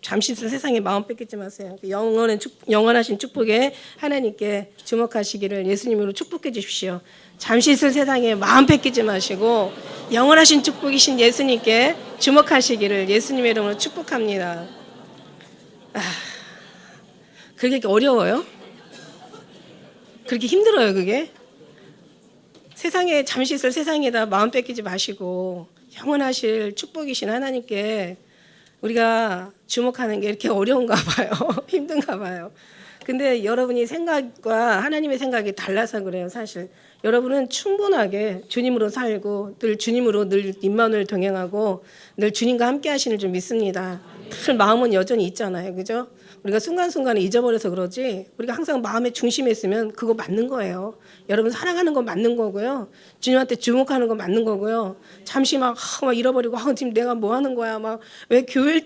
잠시 있을 세상에 마음 뺏기지 마세요. 영원하신 축복에 하나님께 주목하시기를 예수님으로 축복해 주십시오. 잠시 있을 세상에 마음 뺏기지 마시고 영원하신 축복이신 예수님께 주목하시기를 예수님의 이름으로 축복합니다. 그렇게 어려워요? 그렇게 힘들어요, 그게? 세상에 잠시 있을 세상에다 마음 뺏기지 마시고 영원하실 축복이신 하나님께 우리가 주목하는 게 이렇게 어려운가 봐요. 힘든가 봐요. 근데 여러분이 생각과 하나님의 생각이 달라서 그래요, 사실. 여러분은 충분하게 주님으로 살고 늘 주님으로 늘 임마누엘 동행하고 늘 주님과 함께 하시는 줄 믿습니다. 늘 마음은 여전히 있잖아요. 그죠? 우리가 순간순간에 잊어버려서 그러지 우리가 항상 마음의 중심에 있으면 그거 맞는 거예요. 여러분 사랑하는 건 맞는 거고요. 주님한테 주목하는 건 맞는 거고요. 잠시 막 잃어버리고 지금 내가 뭐 하는 거야. 막 왜 교회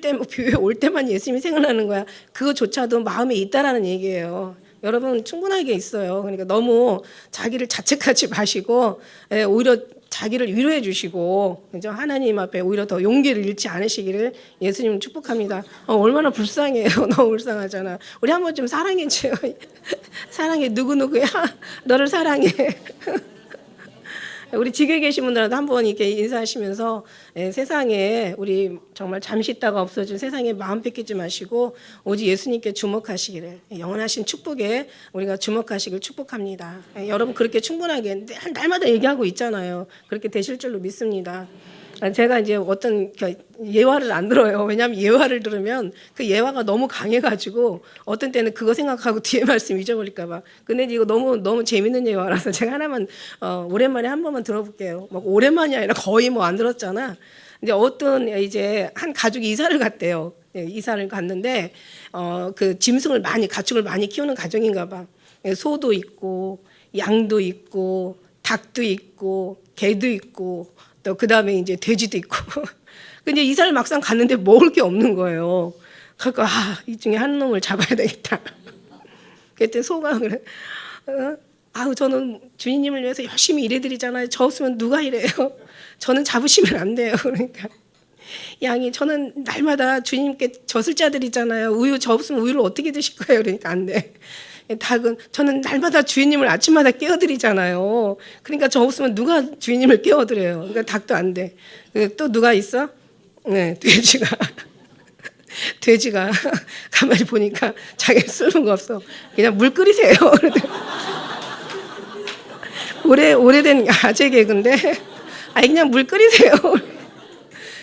올 때만 예수님이 생각나는 거야. 그거조차도 마음에 있다라는 얘기예요. 여러분 충분하게 있어요. 그러니까 너무 자기를 자책하지 마시고 오히려 자기를 위로해 주시고 하나님 앞에 오히려 더 용기를 잃지 않으시기를 예수님 축복합니다. 얼마나 불쌍해요. 너무 불쌍하잖아. 우리 한번 좀 사랑해 줘요. 사랑해. 누구누구야? 너를 사랑해. 우리 지교에 계신 분들한테 한번 이렇게 인사하시면서 세상에 우리 정말 잠시 있다가 없어진 세상에 마음 뺏기지 마시고 오직 예수님께 주목하시기를 영원하신 축복에 우리가 주목하시길 축복합니다. 여러분 그렇게 충분하게 날마다 얘기하고 있잖아요. 그렇게 되실 줄로 믿습니다. 제가 이제 어떤 예화를 안 들어요. 왜냐하면 예화를 들으면 그 예화가 너무 강해가지고 어떤 때는 그거 생각하고 뒤에 말씀 잊어버릴까봐. 근데 이거 너무 재밌는 예화라서 제가 하나만 오랜만에 한 번만 들어볼게요. 막 오랜만이 아니라 거의 뭐 안 들었잖아. 이제 어떤 이제 한 가족이 이사를 갔대요. 이사를 갔는데 그 가축을 많이 키우는 가정인가봐. 소도 있고 양도 있고 닭도 있고 개도 있고. 또 그 다음에 이제 돼지도 있고. 근데 이사를 막상 갔는데 먹을 게 없는 거예요. 그러니까 이 중에 한 놈을 잡아야 되겠다. 그랬더니 소가 그래. 저는 주님을 위해서 열심히 일해드리잖아요. 저 없으면 누가 일해요? 저는 잡으시면 안 돼요. 그러니까 양이 저는 날마다 주님께 젖을 짜드리잖아요. 저 없으면 우유를 어떻게 드실 거예요? 그러니까 안 돼. 닭은 저는 날마다 주인님을 아침마다 깨워드리잖아요. 그러니까 저 없으면 누가 주인님을 깨워드려요. 그러니까 닭도 안 돼. 또 누가 있어? 네, 돼지가 가만히 보니까 자기 쓸모가 없어. 그냥 물 끓이세요. 오래된 아재 개그인데 그냥 물 끓이세요.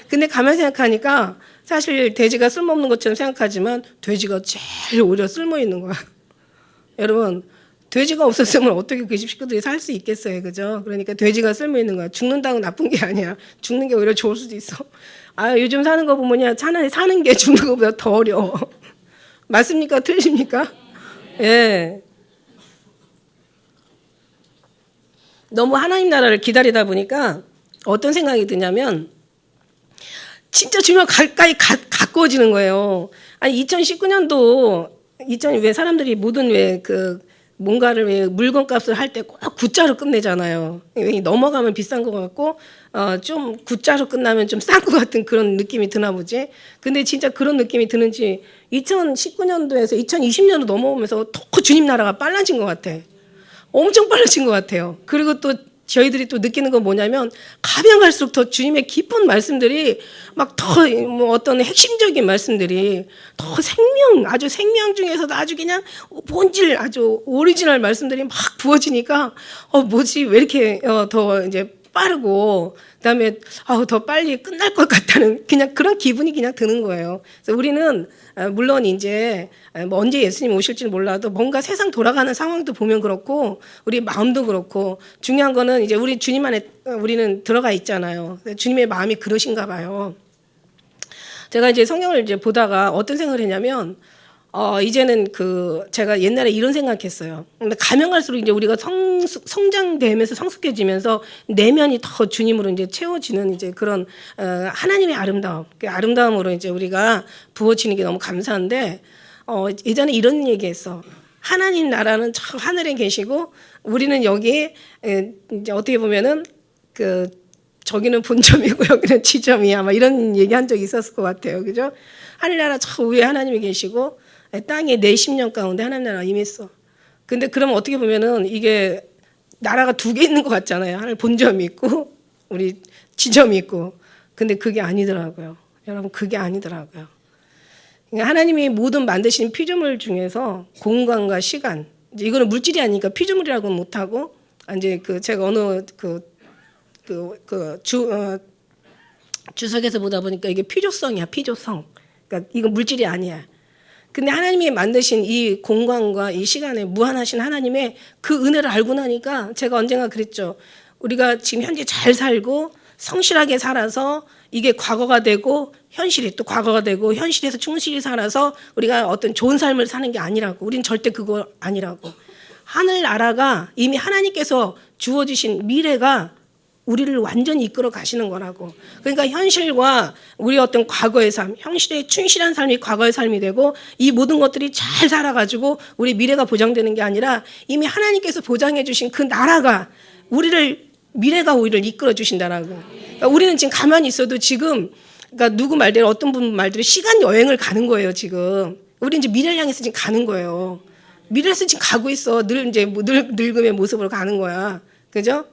근데 가만히 생각하니까 사실 돼지가 쓸모없는 것처럼 생각하지만 돼지가 제일 오히려 쓸모 있는 거야. 여러분 돼지가 없었으면 어떻게 그 집 식구들이 살 수 있겠어요. 그죠? 그러니까 돼지가 쓸모 있는 거야. 죽는다고 나쁜 게 아니야. 죽는 게 오히려 좋을 수도 있어. 요즘 사는 거 보면요. 차라리 사는 게 죽는 것보다 더 어려워. 맞습니까? 틀립니까? 예. 너무 하나님 나라를 기다리다 보니까 어떤 생각이 드냐면 진짜 주면 가까이 가까워지는 거예요. 2019년도 왜 사람들이 모든 뭔가를 물건값을 할 때 꼭 구자로 끝내잖아요. 넘어가면 비싼 것 같고 좀 구자로 끝나면 좀 싼 것 같은 그런 느낌이 드나 보지. 근데 진짜 그런 느낌이 드는지 2019년도에서 2020년도 넘어오면서 더 주님 나라가 빨라진 것 같아. 엄청 빨라진 것 같아요. 그리고 또 저희들이 또 느끼는 건 뭐냐면 가면 갈수록 더 주님의 깊은 말씀들이 막 더 어떤 핵심적인 말씀들이 더 아주 생명 중에서도 아주 그냥 본질 아주 오리지널 말씀들이 막 부어지니까 뭐지 왜 이렇게 더 이제 빠르고 그다음에 더 빨리 끝날 것 같다는 그냥 그런 기분이 그냥 드는 거예요. 그래서 우리는 물론 이제 언제 예수님 오실지는 몰라도 뭔가 세상 돌아가는 상황도 보면 그렇고 우리 마음도 그렇고 중요한 거는 이제 우리 주님 안에 우리는 들어가 있잖아요. 주님의 마음이 그러신가 봐요. 제가 이제 성경을 이제 보다가 어떤 생각을 했냐면 이제는 제가 옛날에 이런 생각했어요. 근데 가면 갈수록 이제 우리가 성장되면서 성숙해지면서 내면이 더 주님으로 이제 채워지는 이제 그런 하나님의 아름다움, 그 아름다움으로 이제 우리가 부어지는 게 너무 감사한데 예전에 이런 얘기했어. 하나님 나라는 저 하늘에 계시고 우리는 여기 이제 어떻게 보면은 저기는 본점이고 여기는 지점이야. 막 이런 얘기한 적이 있었을 것 같아요. 그죠? 하늘나라 저 위에 하나님이 계시고 땅에 내 심령 가운데 하나님 나라가 임했어. 근데 그러면 어떻게 보면은 이게 나라가 두 개 있는 것 같잖아요. 하늘 본점이 있고 우리 지점이 있고. 근데 그게 아니더라고요. 여러분 그게 아니더라고요. 그러니까 하나님이 모든 만드신 피조물 중에서 공간과 시간, 이거는 물질이 아니니까 피조물이라고는 못하고 이제 제가 어느 주석에서 보다 보니까 이게 피조성이야, 피조성. 그러니까 이건 물질이 아니야. 근데 하나님이 만드신 이 공간과 이 시간에 무한하신 하나님의 그 은혜를 알고 나니까 제가 언젠가 그랬죠. 우리가 지금 현재 잘 살고 성실하게 살아서 이게 과거가 되고 현실이 또 과거가 되고 현실에서 충실히 살아서 우리가 어떤 좋은 삶을 사는 게 아니라고. 우린 절대 그거 아니라고. 하늘나라가 이미 하나님께서 주어주신 미래가 우리를 완전히 이끌어 가시는 거라고. 그러니까 현실과 우리 어떤 과거의 삶, 현실에 충실한 삶이 과거의 삶이 되고 이 모든 것들이 잘 살아가지고 우리 미래가 보장되는 게 아니라 이미 하나님께서 보장해 주신 그 나라가 미래가 우리를 이끌어 주신다라고. 그러니까 우리는 지금 가만히 있어도 지금 그러니까 누구 말대로 어떤 분 말대로 시간 여행을 가는 거예요, 지금. 우리 이제 미래를 향해서 지금 가는 거예요. 미래에서 지금 가고 있어. 늙음의 모습으로 가는 거야. 그죠?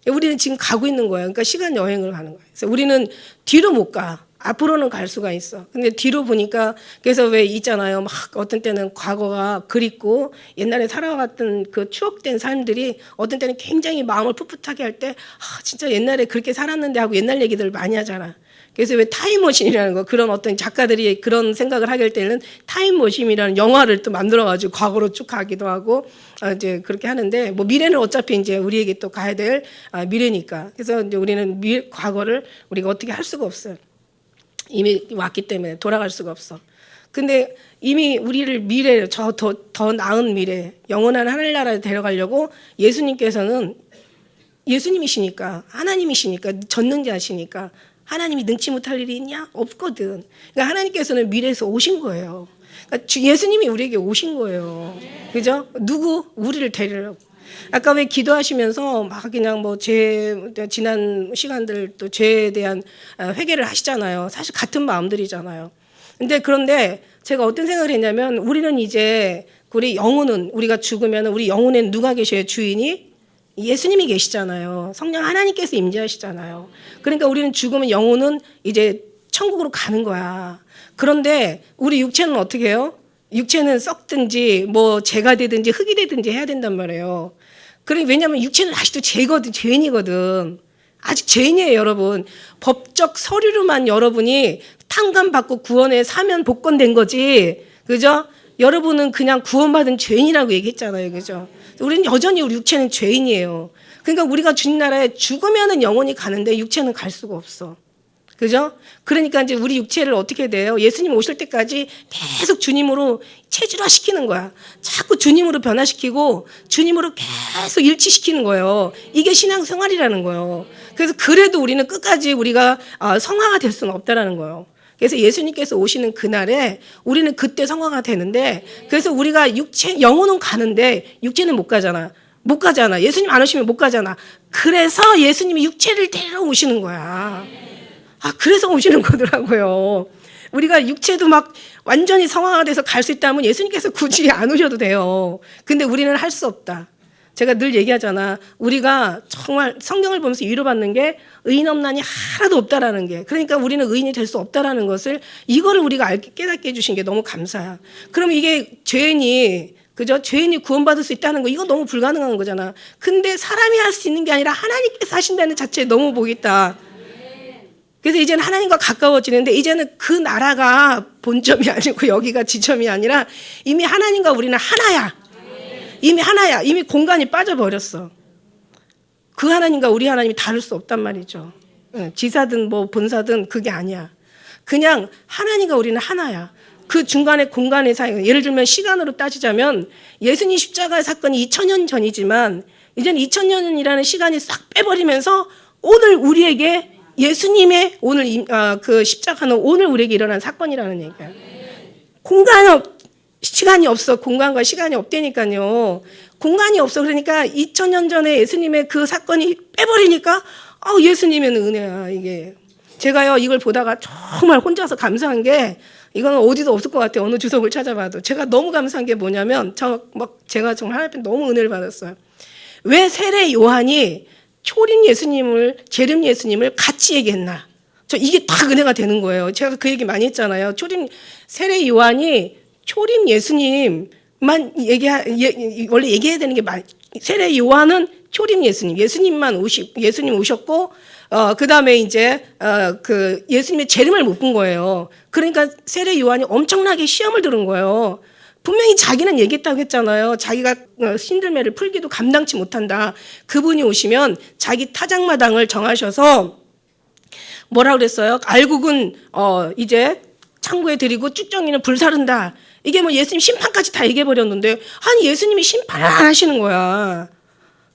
우리는 지금 가고 있는 거예요. 그러니까 시간 여행을 가는 거예요. 그래서 우리는 뒤로 못 가. 앞으로는 갈 수가 있어. 근데 뒤로 보니까 그래서 왜 있잖아요. 막 어떤 때는 과거가 그립고 옛날에 살아왔던 그 추억된 삶들이 어떤 때는 굉장히 마음을 풋풋하게 할 때 진짜 옛날에 그렇게 살았는데 하고 옛날 얘기들 많이 하잖아. 그래서 왜 타임머신이라는 거, 그런 어떤 작가들이 그런 생각을 하게 될 때는 타임머신이라는 영화를 또 만들어가지고 과거로 쭉 가기도 하고, 이제 그렇게 하는데, 뭐 미래는 어차피 이제 우리에게 또 가야 될 미래니까. 그래서 이제 우리는 과거를 우리가 어떻게 할 수가 없어요. 이미 왔기 때문에 돌아갈 수가 없어. 근데 이미 우리를 미래, 더 나은 미래, 영원한 하늘나라에 데려가려고 예수님께서는 예수님이시니까, 하나님이시니까, 전능자시니까, 하나님이 능치 못할 일이 있냐? 없거든. 그러니까 하나님께서는 미래에서 오신 거예요. 그러니까 예수님이 우리에게 오신 거예요. 그죠? 누구? 우리를 데리려고. 아까 왜 기도하시면서 막 그냥 뭐 지난 시간들 또 죄에 대한 회개를 하시잖아요. 사실 같은 마음들이잖아요. 그런데 제가 어떤 생각을 했냐면 우리는 이제 우리 영혼은 우리가 죽으면 우리 영혼에는 누가 계셔요? 주인이? 예수님이 계시잖아요. 성령 하나님께서 임재하시잖아요. 그러니까 우리는 죽으면 영혼은 이제 천국으로 가는 거야. 그런데 우리 육체는 어떻게 해요? 육체는 썩든지 뭐 재가 되든지 흙이 되든지 해야 된단 말이에요. 왜냐하면 육체는 아직도 죄인이거든. 아직 죄인이에요, 여러분. 법적 서류로만 여러분이 탕감받고 구원에 사면 복권된 거지. 그죠? 여러분은 그냥 구원받은 죄인이라고 얘기했잖아요. 그죠? 우리는 여전히 우리 육체는 죄인이에요. 그러니까 우리가 주님 나라에 죽으면은 영혼이 가는데 육체는 갈 수가 없어. 그죠? 그러니까 이제 우리 육체를 어떻게 돼요? 예수님 오실 때까지 계속 주님으로 체질화 시키는 거야. 자꾸 주님으로 변화시키고 주님으로 계속 일치시키는 거예요. 이게 신앙생활이라는 거예요. 그래서 그래도 우리는 끝까지 우리가 성화가 될 수는 없다라는 거예요. 그래서 예수님께서 오시는 그날에 우리는 그때 성화가 되는데 그래서 우리가 영혼은 가는데 육체는 못 가잖아. 못 가잖아. 예수님 안 오시면 못 가잖아. 그래서 예수님이 육체를 데리러 오시는 거야. 그래서 오시는 거더라고요. 우리가 육체도 막 완전히 성화가 돼서 갈 수 있다면 예수님께서 굳이 안 오셔도 돼요. 근데 우리는 할 수 없다. 제가 늘 얘기하잖아. 우리가 정말 성경을 보면서 위로받는 게 의인 없나니 하나도 없다라는 게. 그러니까 우리는 의인이 될 수 없다라는 것을 이거를 우리가 깨닫게 해주신 게 너무 감사야. 그럼 이게 죄인이 구원받을 수 있다는 거 이거 너무 불가능한 거잖아. 근데 사람이 할 수 있는 게 아니라 하나님께서 하신다는 자체에 너무 복이 있다. 그래서 이제는 하나님과 가까워지는데 이제는 그 나라가 본점이 아니고 여기가 지점이 아니라 이미 하나님과 우리는 하나야. 이미 하나야. 이미 공간이 빠져버렸어. 그 하나님과 우리 하나님이 다를 수 없단 말이죠. 지사든 뭐 본사든 그게 아니야. 그냥 하나님과 우리는 하나야. 그 중간에 공간의 사이, 예를 들면 시간으로 따지자면 예수님 십자가의 사건이 2000년 전이지만 이제는 2000년이라는 시간이 싹 빼버리면서 오늘 우리에게 예수님의 오늘 그 십자가는 오늘 우리에게 일어난 사건이라는 얘기야. 시간이 없어. 공간과 시간이 없다니까요. 공간이 없어. 그러니까 2000년 전에 예수님의 그 사건이 빼버리니까 예수님의 은혜야 이게. 제가요 이걸 보다가 정말 혼자서 감사한 게, 이거는 어디도 없을 것 같아요. 어느 주석을 찾아봐도. 제가 너무 감사한 게 뭐냐면, 제가 정말 하나님 너무 은혜를 받았어요. 왜 세례 요한이 초림 예수님을, 재림 예수님을 같이 얘기했나? 이게 딱 은혜가 되는 거예요. 제가 그 얘기 많이 했잖아요. 세례 요한이 초림 예수님만 원래 얘기해야 되는 게 세례 요한은 초림 예수님 오셨고, 그 다음에 이제, 예수님의 재림을 못 본 거예요. 그러니까 세례 요한이 엄청나게 시험을 들은 거예요. 분명히 자기는 얘기했다고 했잖아요. 자기가 신들매를 풀기도 감당치 못한다. 그분이 오시면 자기 타작마당을 정하셔서 뭐라 그랬어요? 알곡은 이제 창고에 들이고 쭉정이는 불사른다. 이게 뭐 예수님 심판까지 다 얘기해 버렸는데, 아니 예수님이 심판을 안 하시는 거야.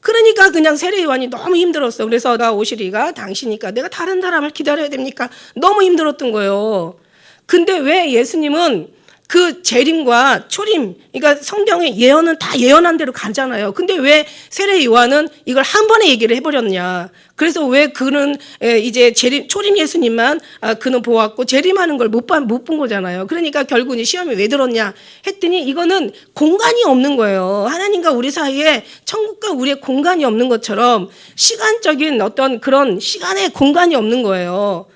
그러니까 그냥 세례 요한이 너무 힘들었어. 그래서 나 오시리가 당시니까 내가 다른 사람을 기다려야 됩니까? 너무 힘들었던 거예요. 근데 왜 예수님은 그 재림과 초림, 그러니까 성경의 예언은 다 예언한 대로 가잖아요. 근데 왜 세례 요한은 이걸 한 번에 얘기를 해버렸냐? 그래서 왜 그는 이제 초림 예수님만 그는 보았고 재림하는 걸 못 본 거잖아요. 그러니까 결국은 시험이 왜 들었냐 했더니, 이거는 공간이 없는 거예요. 하나님과 우리 사이에 천국과 우리의 공간이 없는 것처럼 시간적인 어떤 그런 시간의 공간이 없는 거예요.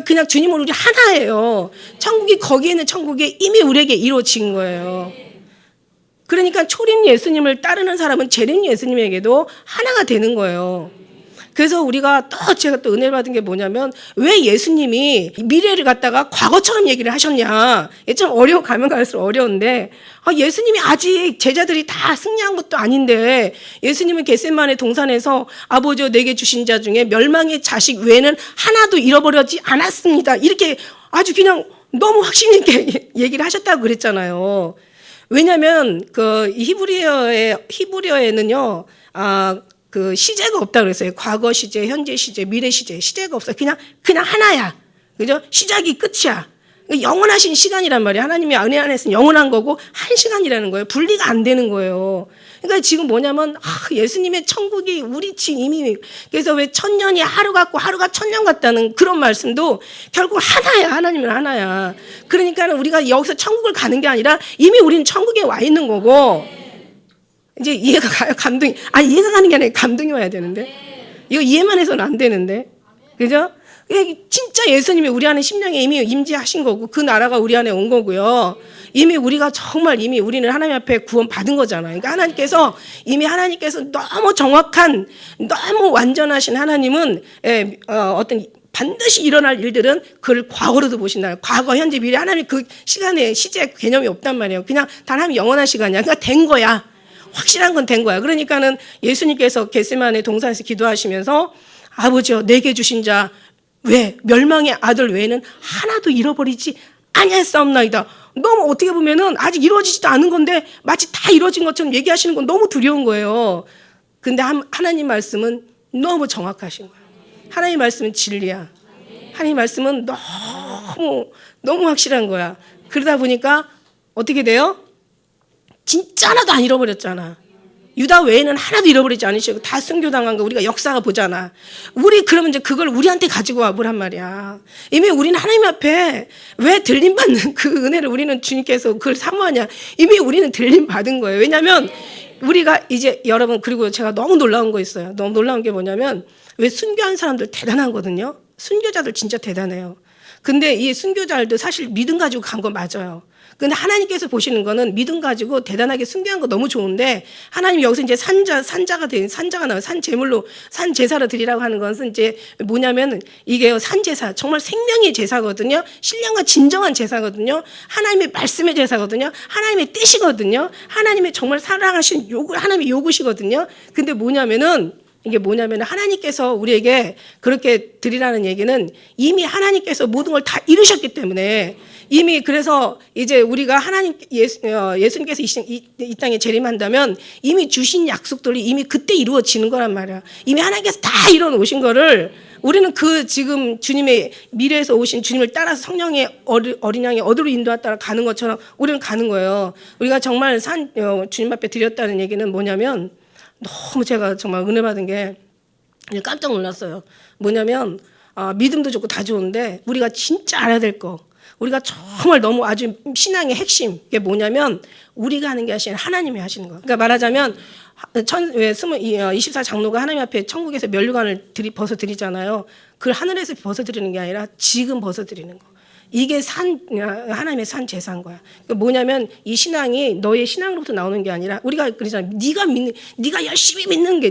그냥 주님은 우리 하나예요. 거기에는 천국이 이미 우리에게 이루어진 거예요. 그러니까 초림 예수님을 따르는 사람은 재림 예수님에게도 하나가 되는 거예요. 그래서 우리가 제가 또 은혜를 받은 게 뭐냐면, 왜 예수님이 미래를 갖다가 과거처럼 얘기를 하셨냐. 좀 가면 갈수록 어려운데, 예수님이 아직 제자들이 다 승리한 것도 아닌데, 예수님은 겟세마네 동산에서 아버지여 내게 주신 자 중에 멸망의 자식 외에는 하나도 잃어버리지 않았습니다. 이렇게 아주 그냥 너무 확신 있게 얘기를 하셨다고 그랬잖아요. 왜냐하면 그 히브리어에는요, 그 시제가 없다 그랬어요. 과거 시제, 현재 시제, 미래 시제가 없어요. 그냥 하나야. 그죠? 시작이 끝이야. 영원하신 시간이란 말이에요. 하나님의 은혜 안에서는 영원한 거고 한 시간이라는 거예요. 분리가 안 되는 거예요. 그러니까 지금 뭐냐면 예수님의 천국이 우리 지금 이미, 그래서 왜 천년이 하루 같고 하루가 천년 같다는 그런 말씀도 결국 하나야. 하나님은 하나야. 그러니까 우리가 여기서 천국을 가는 게 아니라 이미 우리는 천국에 와 있는 거고, 이제 이해가 가요? 이해가 가는 게 아니라 감동이 와야 되는데. 이거 이해만 해서는 안 되는데. 그죠? 진짜 예수님이 우리 안에 심령에 이미 임재하신 거고, 그 나라가 우리 안에 온 거고요. 이미 우리가 정말 우리는 하나님 앞에 구원 받은 거잖아요. 그러니까 하나님께서 너무 정확한, 너무 완전하신 하나님은 어떤 반드시 일어날 일들은 그걸 과거로도 보신다. 과거, 현재, 미래. 하나님 그 시간에 시제 개념이 없단 말이에요. 그냥 단 하나님 영원한 시간이야. 그러니까 된 거야. 확실한 건 된 거야. 그러니까는 예수님께서 겟세마네 동산에서 기도하시면서 아버지여 내게 주신 자 멸망의 아들 외에는 하나도 잃어버리지 아니하였사옵나이다. 너무 어떻게 보면은 아직 이루어지지도 않은 건데 마치 다 이루어진 것처럼 얘기하시는 건 너무 두려운 거예요. 근데 하나님 말씀은 너무 정확하신 거예요. 하나님 말씀은 진리야. 하나님 말씀은 너무 확실한 거야. 그러다 보니까 어떻게 돼요? 진짜 하나도 안 잃어버렸잖아. 유다 외에는 하나도 잃어버리지 않으시고 다 순교당한 거 우리가 역사가 보잖아. 그러면 이제 그걸 우리한테 가지고 와보란 말이야. 이미 우리는 하나님 앞에 왜 들림받는 그 은혜를 우리는 주님께서 그걸 사모하냐. 이미 우리는 들림받은 거예요. 왜냐하면 우리가 이제 여러분, 그리고 제가 너무 놀라운 거 있어요. 너무 놀라운 게 뭐냐면, 왜 순교한 사람들 대단하거든요. 순교자들 진짜 대단해요. 근데 이 순교자들도 사실 믿음 가지고 간 거 맞아요. 근데 하나님께서 보시는 거는 믿음 가지고 대단하게 순교한 거 너무 좋은데, 하나님 여기서 이제 산자가 나와요. 산 제사를 드리라고 하는 것은 이제 뭐냐면, 이게 산제사, 정말 생명의 제사거든요. 신령과 진정한 제사거든요. 하나님의 말씀의 제사거든요. 하나님의 뜻이거든요. 하나님의 정말 사랑하신 하나님의 요구시거든요. 근데 이게 뭐냐면 하나님께서 우리에게 그렇게 드리라는 얘기는 이미 하나님께서 모든 걸 다 이루셨기 때문에, 이미 그래서 이제 우리가 예수님께서 이 땅에 재림한다면 이미 주신 약속들이 이미 그때 이루어지는 거란 말이야. 이미 하나님께서 다 이뤄 놓으신 거를 우리는 지금 주님의 미래에서 오신 주님을 따라서 성령의 어린 양의 어디로 인도하 따라 가는 것처럼 우리는 가는 거예요. 우리가 정말 주님 앞에 드렸다는 얘기는 뭐냐면, 너무 제가 정말 은혜 받은 게, 깜짝 놀랐어요. 뭐냐면 믿음도 좋고 다 좋은데 우리가 진짜 알아야 될 거, 우리가 정말 너무 아주 신앙의 핵심, 이게 뭐냐면 우리가 하는 게 아니라 하나님이 하시는 거. 그러니까 말하자면 24 장로가 하나님 앞에 천국에서 면류관을 벗어드리잖아요. 그걸 하늘에서 벗어드리는 게 아니라 지금 벗어드리는 거. 이게 하나님의 산 제사인 거야. 그러니까 뭐냐면 이 신앙이 너의 신앙으로부터 나오는 게 아니라, 우리가 그러잖아. 네가 열심히 믿는 게,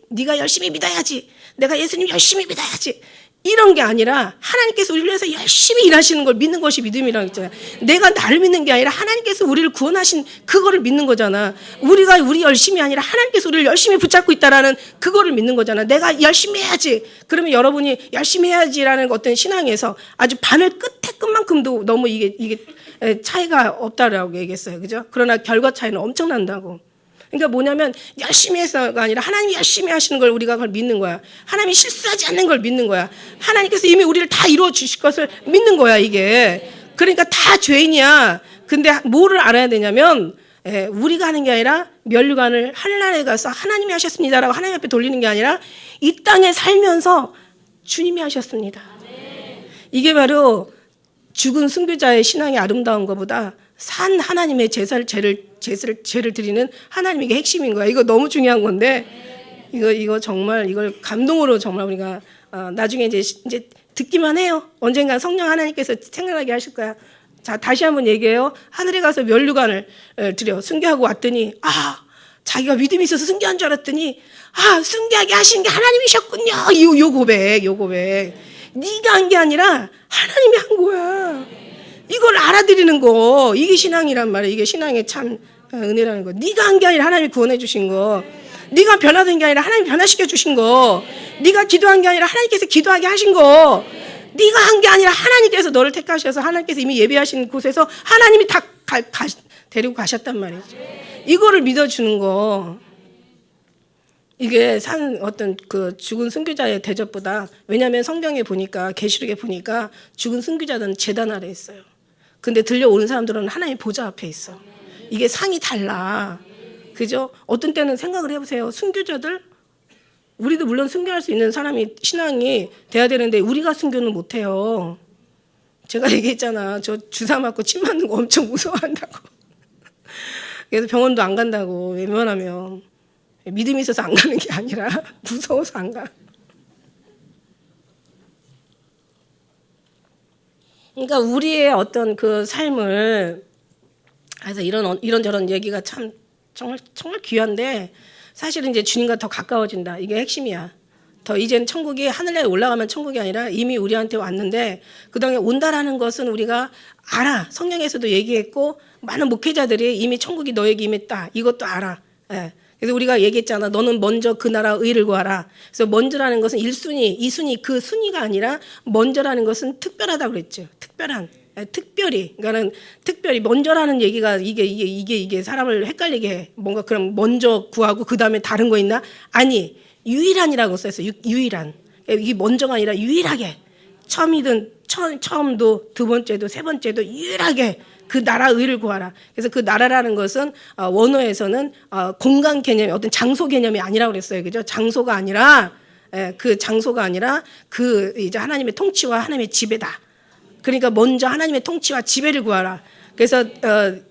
네가 열심히 믿어야지. 내가 예수님 열심히 믿어야지. 이런 게 아니라 하나님께서 우리를 위해서 열심히 일하시는 걸 믿는 것이 믿음이라고 했잖아요. 내가 나를 믿는 게 아니라 하나님께서 우리를 구원하신 그거를 믿는 거잖아. 우리 열심이 아니라 하나님께서 우리를 열심히 붙잡고 있다라는 그거를 믿는 거잖아. 내가 열심히 해야지. 그러면 여러분이 열심히 해야지라는 어떤 신앙에서 아주 바늘 끝에 끝만큼도 너무 이게 차이가 없다라고 얘기했어요. 그죠? 그러나 결과 차이는 엄청난다고. 그러니까 뭐냐면 열심히 해서가 아니라 하나님이 열심히 하시는 걸 우리가 그걸 믿는 거야. 하나님이 실수하지 않는 걸 믿는 거야. 하나님께서 이미 우리를 다 이루어 주실 것을 믿는 거야, 이게. 그러니까 다 죄인이야. 근데 뭐를 알아야 되냐면 우리가 하는 게 아니라 면류관을 한날에 가서 하나님이 하셨습니다라고 하나님 앞에 돌리는 게 아니라 이 땅에 살면서 주님이 하셨습니다. 이게 바로 죽은 순교자의 신앙이 아름다운 것보다 산 하나님의 제를 드리는 하나님에게 핵심인 거야. 이거 너무 중요한 건데, 이거 정말 이걸 감동으로 정말 우리가 나중에 이제 듣기만 해요. 언젠간 성령 하나님께서 생각나게 하실 거야. 자, 다시 한번 얘기해요. 하늘에 가서 면류관을 드려 순교하고 왔더니 자기가 믿음이 있어서 순교한 줄 알았더니 순교하게 하신 게 하나님이셨군요. 요 고백. 네가 한 게 아니라 하나님이 한 거야. 이걸 알아들이는 거, 이게 신앙이란 말이야. 이게 신앙의 참 은혜라는 거. 네가 한 게 아니라 하나님이 구원해 주신 거. 네가 변화된 게 아니라 하나님이 변화시켜 주신 거. 네가 기도한 게 아니라 하나님께서 기도하게 하신 거. 네가 한 게 아니라 하나님께서 너를 택하셔서 하나님께서 이미 예배하신 곳에서 하나님이 다 데리고 가셨단 말이죠. 이거를 믿어주는 거. 이게 어떤 그 죽은 순교자의 대접보다, 왜냐하면 성경에 보니까, 계시록에 보니까 죽은 순교자들은 제단 아래 있어요. 근데 들려오는 사람들은 하나님의 보좌 앞에 있어. 이게 상이 달라. 그죠? 어떤 때는 생각을 해보세요. 순교자들, 우리도 물론 순교할 수 있는 사람이 신앙이 돼야 되는데 우리가 순교는 못해요. 제가 얘기했잖아. 저 주사 맞고 침 맞는 거 엄청 무서워한다고. 그래서 병원도 안 간다고. 웬만하면 믿음이 있어서 안 가는 게 아니라 무서워서 안 가. 그러니까 우리의 어떤 그 삶을, 그래서 이런저런 얘기가 참 정말 귀한데, 사실은 이제 주님과 더 가까워진다. 이게 핵심이야. 더 이제는 천국이 하늘에 올라가면 천국이 아니라 이미 우리한테 왔는데, 그다음에 온다라는 것은 우리가 알아. 성경에서도 얘기했고 많은 목회자들이 이미 천국이 너에게 임했다. 이것도 알아. 그래서 우리가 얘기했잖아. 너는 먼저 그 나라 의를 구하라. 그래서 먼저라는 것은 1순위, 2순위, 그 순위가 아니라 먼저라는 것은 특별하다고 그랬죠. 특별히. 그러니까는 특별히 먼저라는 얘기가 이게 사람을 헷갈리게 해. 뭔가 그럼 먼저 구하고 그 다음에 다른 거 있나? 아니, 유일한이라고 써있어요. 유일한. 이게 먼저가 아니라 유일하게. 처음도 두 번째도 세 번째도 유일하게 그 나라 의를 구하라. 그래서 그 나라라는 것은 원어에서는 공간 개념이, 어떤 장소 개념이 아니라고 그랬어요. 그죠? 장소가 아니라 그 이제 하나님의 통치와 하나님의 지배다. 그러니까 먼저 하나님의 통치와 지배를 구하라. 그래서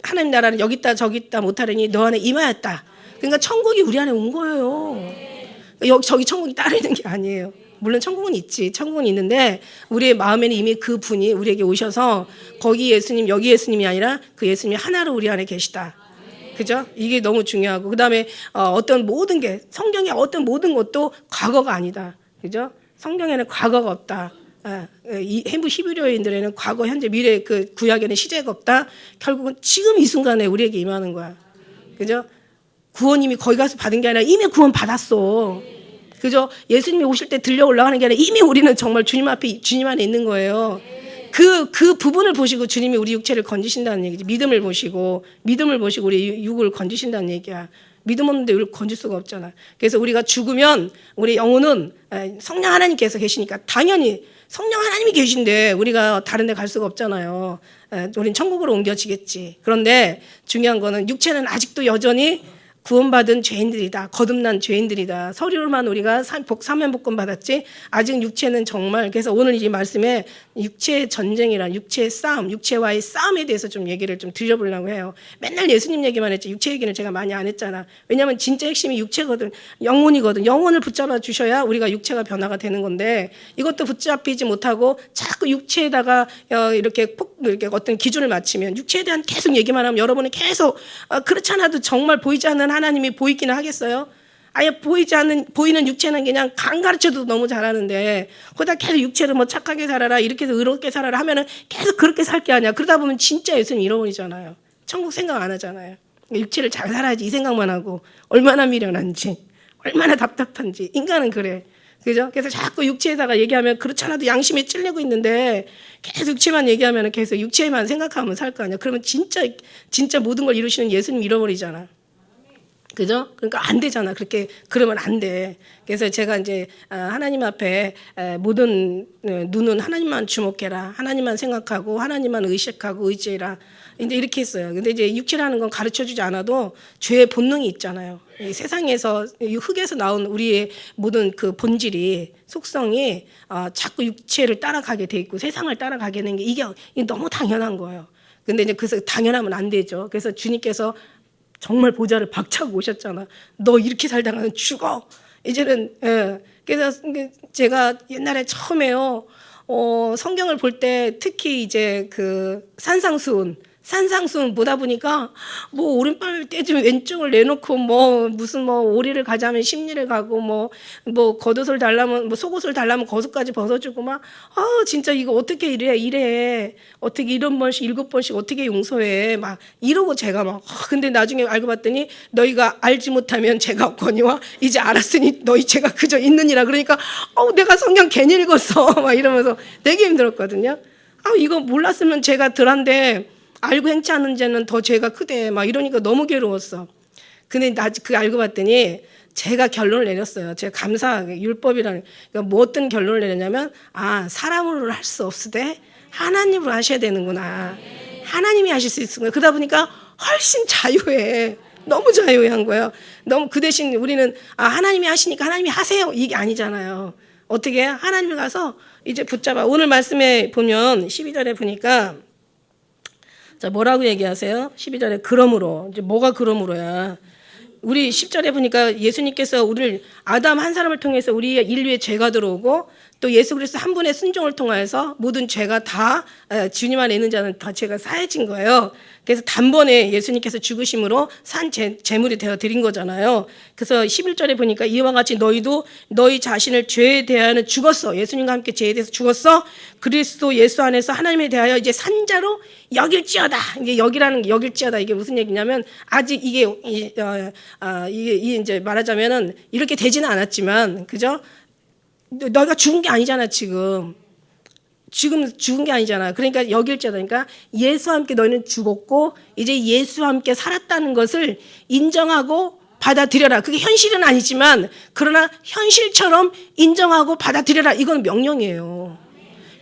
하나님 나라는 여기 있다 저기 있다 못하려니 너 안에 임하였다. 그러니까 천국이 우리 안에 온 거예요. 저기 천국이 따로 있는 게 아니에요. 물론 천국은 있지. 천국은 있는데 우리의 마음에는 이미 그 분이 우리에게 오셔서 거기 예수님 여기 예수님이 아니라 그 예수님이 하나로 우리 안에 계시다. 그죠? 이게 너무 중요하고, 그다음에 어떤 모든 게, 성경의 어떤 모든 것도 과거가 아니다. 그죠? 성경에는 과거가 없다. 해부 히브리어인들에는 과거, 현재, 미래, 그 구약에는 시제가 없다. 결국은 지금 이 순간에 우리에게 임하는 거야. 그죠? 구원 이미 거기 가서 받은 게 아니라 이미 구원 받았어. 그죠? 예수님이 오실 때 들려 올라가는 게 아니라 이미 우리는 정말 주님 안에 있는 거예요. 그 부분을 보시고 주님이 우리 육체를 건지신다는 얘기지. 믿음을 보시고 우리 육을 건지신다는 얘기야. 믿음 없는데 우리를 건질 수가 없잖아. 그래서 우리가 죽으면 우리 영혼은 성령 하나님께서 계시니까 당연히 성령 하나님이 계신데 우리가 다른 데 갈 수가 없잖아요. 우린 천국으로 옮겨지겠지. 그런데 중요한 거는 육체는 아직도 여전히 구원받은 죄인들이다. 거듭난 죄인들이다. 서류로만 우리가 사면복권 받았지 아직 육체는 정말. 그래서 오늘 이 말씀에 육체의 전쟁이란 육체의 싸움, 육체와의 싸움에 대해서 좀 얘기를 좀 드려보려고 해요. 맨날 예수님 얘기만 했지 육체 얘기는 제가 많이 안 했잖아. 왜냐하면 진짜 핵심이 육체거든. 영혼이거든. 영혼을 붙잡아 주셔야 우리가 육체가 변화가 되는 건데 이것도 붙잡히지 못하고 자꾸 육체에다가 이렇게 어떤 기준을 맞추면 육체에 대한 계속 얘기만 하면 여러분이 계속 그렇지 않아도 정말 보이지 않는 하나님이 보이기는 하겠어요? 아예 보이는 육체는 그냥 강 가르쳐도 너무 잘하는데 거기다 계속 육체를 뭐 착하게 살아라 이렇게 해서 의롭게 살아라 하면은 계속 그렇게 살 게 아니야. 그러다 보면 진짜 예수님 잃어버리잖아요. 천국 생각 안 하잖아요. 육체를 잘 살아야지 이 생각만 하고 얼마나 미련한지 얼마나 답답한지 인간은 그래. 그죠? 그래서 자꾸 육체에다가 얘기하면 그렇지 않아도 양심에 찔리고 있는데 계속 육체만 얘기하면 계속 육체만 생각하면 살 거 아니야. 그러면 진짜 모든 걸 이루시는 예수님 잃어버리잖아. 그죠? 그러니까 안 되잖아. 그렇게 그러면 안 돼. 그래서 제가 이제 하나님 앞에 모든 눈은 하나님만 주목해라. 하나님만 생각하고 하나님만 의식하고 의지해라. 이제 이렇게 했어요. 근데 이제 육체라는 건 가르쳐주지 않아도 죄의 본능이 있잖아요. 이 세상에서 이 흙에서 나온 우리의 모든 그 본질이 속성이 자꾸 육체를 따라가게 돼 있고 세상을 따라가게 되는 게 이게 너무 당연한 거예요. 근데 이제 그래서 당연하면 안 되죠. 그래서 주님께서 정말 보좌를 박차고 오셨잖아. 너 이렇게 살다가는 죽어. 이제는 그래서 제가 옛날에 처음에요. 성경을 볼 때 특히 이제 그 산상수훈 보다 보니까 뭐 오른발을 떼주면 왼쪽을 내놓고 뭐 무슨 뭐 오리를 가자면 십리를 가고 뭐 겉옷을 달라면 뭐 속옷을 달라면 겉옷까지 벗어주고 막 진짜 이거 어떻게 이래 어떻게 이런 번씩 7번씩 어떻게 용서해 막 이러고 제가 막 근데 나중에 알고 봤더니 너희가 알지 못하면 죄가 없거니와 이제 알았으니 너희 죄가 그저 있느니라. 그러니까 내가 성경 괜히 읽었어 막 이러면서 되게 힘들었거든요. 이거 몰랐으면 죄가 덜한데 알고 행치 않은 죄는 더 죄가 크대 막 이러니까 너무 괴로웠어. 근데 나 그 알고 봤더니 제가 결론을 내렸어요. 제가 감사하게 율법이라는 그러니까 뭐 어떤 결론을 내렸냐면 사람으로 할 수 없으되 하나님으로 하셔야 되는구나. 하나님이 하실 수 있구나. 그러다 보니까 훨씬 자유해. 너무 자유한 거예요. 너무 그 대신 우리는 하나님이 하시니까 하나님이 하세요 이게 아니잖아요. 어떻게 하나님을 가서 이제 붙잡아. 오늘 말씀에 보면 12절에 보니까 자, 뭐라고 얘기하세요? 12절에 그러므로. 이제 뭐가 그러므로야? 우리 10절에 보니까 예수님께서 우리를 아담 한 사람을 통해서 우리 인류의 죄가 들어오고 또 예수 그리스도 한 분의 순종을 통해서 모든 죄가 다 주님 안에 있는 자는 다 죄가 사해진 거예요. 그래서 단번에 예수님께서 죽으심으로 산 제물이 되어 드린 거잖아요. 그래서 11절에 보니까 이와 같이 너희도 너희 자신을 죄에 대하여는 죽었어. 예수님과 함께 죄에 대해서 죽었어. 그리스도 예수 안에서 하나님에 대하여 이제 산자로 여길지어다. 이게 여길지어다. 이게 무슨 얘기냐면 아직 이게 이제 말하자면은 이렇게 되지는 않았지만, 그죠? 너희가 죽은 게 아니잖아, 지금 죽은 게 아니잖아. 그러니까 여길지어다. 그러니까 예수와 함께 너희는 죽었고 이제 예수와 함께 살았다는 것을 인정하고 받아들여라. 그게 현실은 아니지만 그러나 현실처럼 인정하고 받아들여라. 이건 명령이에요.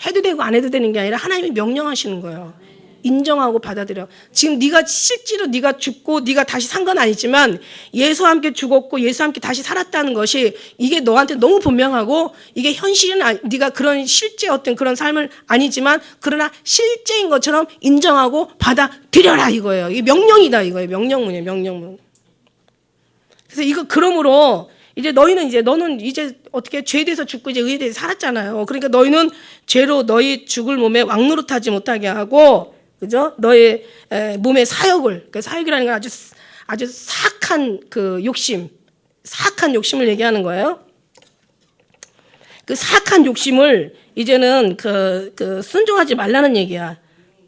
해도 되고 안 해도 되는 게 아니라 하나님이 명령하시는 거예요. 인정하고 받아들여. 지금 네가 실제로 네가 죽고 네가 다시 산 건 아니지만 예수와 함께 죽었고 예수와 함께 다시 살았다는 것이 이게 너한테 너무 분명하고 이게 현실은 네가 그런 실제 어떤 그런 삶을 아니지만 그러나 실제인 것처럼 인정하고 받아들여라 이거예요. 이게 명령이다 이거예요. 명령문이에요. 명령문. 그래서 이거 그러므로 이제 너는 이제 어떻게 죄에 대해서 죽고 이제 의에 대해서 살았잖아요. 그러니까 너희는 죄로 너희 죽을 몸에 왕노릇하지 못하게 하고, 그죠? 너의 몸의 사욕을, 그 사욕이라는 건 아주 사악한 그 사악한 욕심을 얘기하는 거예요. 그 사악한 욕심을 이제는 그 순종하지 말라는 얘기야.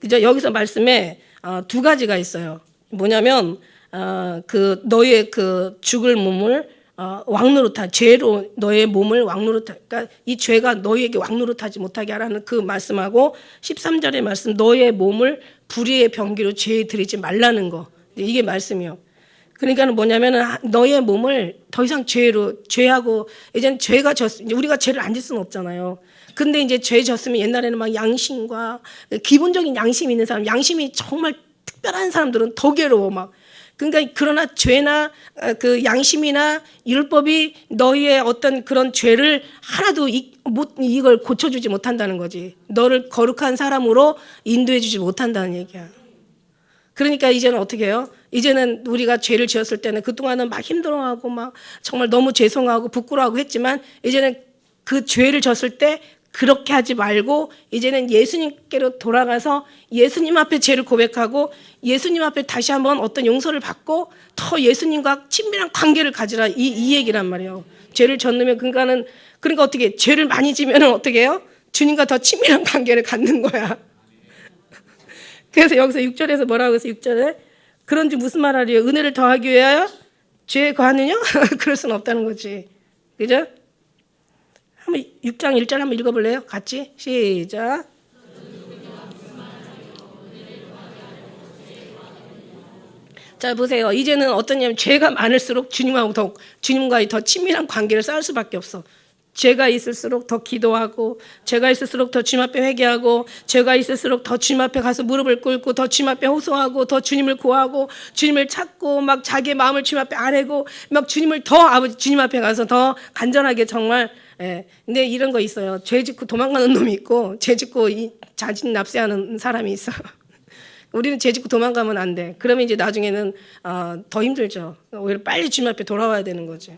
그죠? 여기서 말씀에 두 가지가 있어요. 뭐냐면 그 너의 그 죽을 몸을 죄로 너의 몸을 그러니까 이 죄가 너희에게 왕노릇하지 못하게 하라는 그 말씀하고 13절의 말씀 너의 몸을 불의의 병기로 죄에 들이지 말라는 거. 이게 말씀이요. 그러니까 뭐냐면은 너의 몸을 더 이상 죄하고 이제는 우리가 죄를 안 질 수는 없잖아요. 근데 이제 죄 졌으면 옛날에는 막 양심과 기본적인 양심이 있는 사람, 양심이 정말 특별한 사람들은 더 괴로워 막. 그러니까 그러나 죄나 그 양심이나 율법이 너희의 어떤 그런 죄를 하나도 이걸 고쳐주지 못한다는 거지. 너를 거룩한 사람으로 인도해주지 못한다는 얘기야. 그러니까 이제는 어떻게 해요? 이제는 우리가 죄를 지었을 때는 그동안은 막 힘들어하고 막 정말 너무 죄송하고 부끄러워하고 했지만 이제는 그 죄를 졌을 때 그렇게 하지 말고 이제는 예수님께로 돌아가서 예수님 앞에 죄를 고백하고 예수님 앞에 다시 한번 어떤 용서를 받고 더 예수님과 친밀한 관계를 가지라 이 얘기란 말이에요. 죄를 졌으면 그러니까 어떻게 죄를 많이 지면 어떻게 해요? 주님과 더 친밀한 관계를 갖는 거야. 그래서 여기서 6절에서 뭐라고 해서 6절에 그런지 무슨 말하리요? 은혜를 더하기 위하여 죄에 거하느냐? 그럴 수는 없다는 거지. 그죠? 한번 6장 1절 한번 읽어볼래요? 같이 시작. 자 보세요. 이제는 어떠냐면 죄가 많을수록 주님과의 더 친밀한 관계를 쌓을 수밖에 없어. 죄가 있을수록 더 기도하고 죄가 있을수록 더 주님 앞에 회개하고 죄가 있을수록 더 주님 앞에 가서 무릎을 꿇고 더 주님 앞에 호소하고 더 주님을 구하고 주님을 찾고 막 자기의 마음을 주님 앞에 아뢰고 막 주님을 더 아버지 주님 앞에 가서 더 간절하게 정말 근데 이런 거 있어요. 죄 짓고 도망가는 놈이 있고 죄 짓고 자진 납세하는 사람이 있어. 우리는 죄 짓고 도망가면 안 돼. 그러면 이제 나중에는 더 힘들죠. 오히려 빨리 주님 앞에 돌아와야 되는 거지.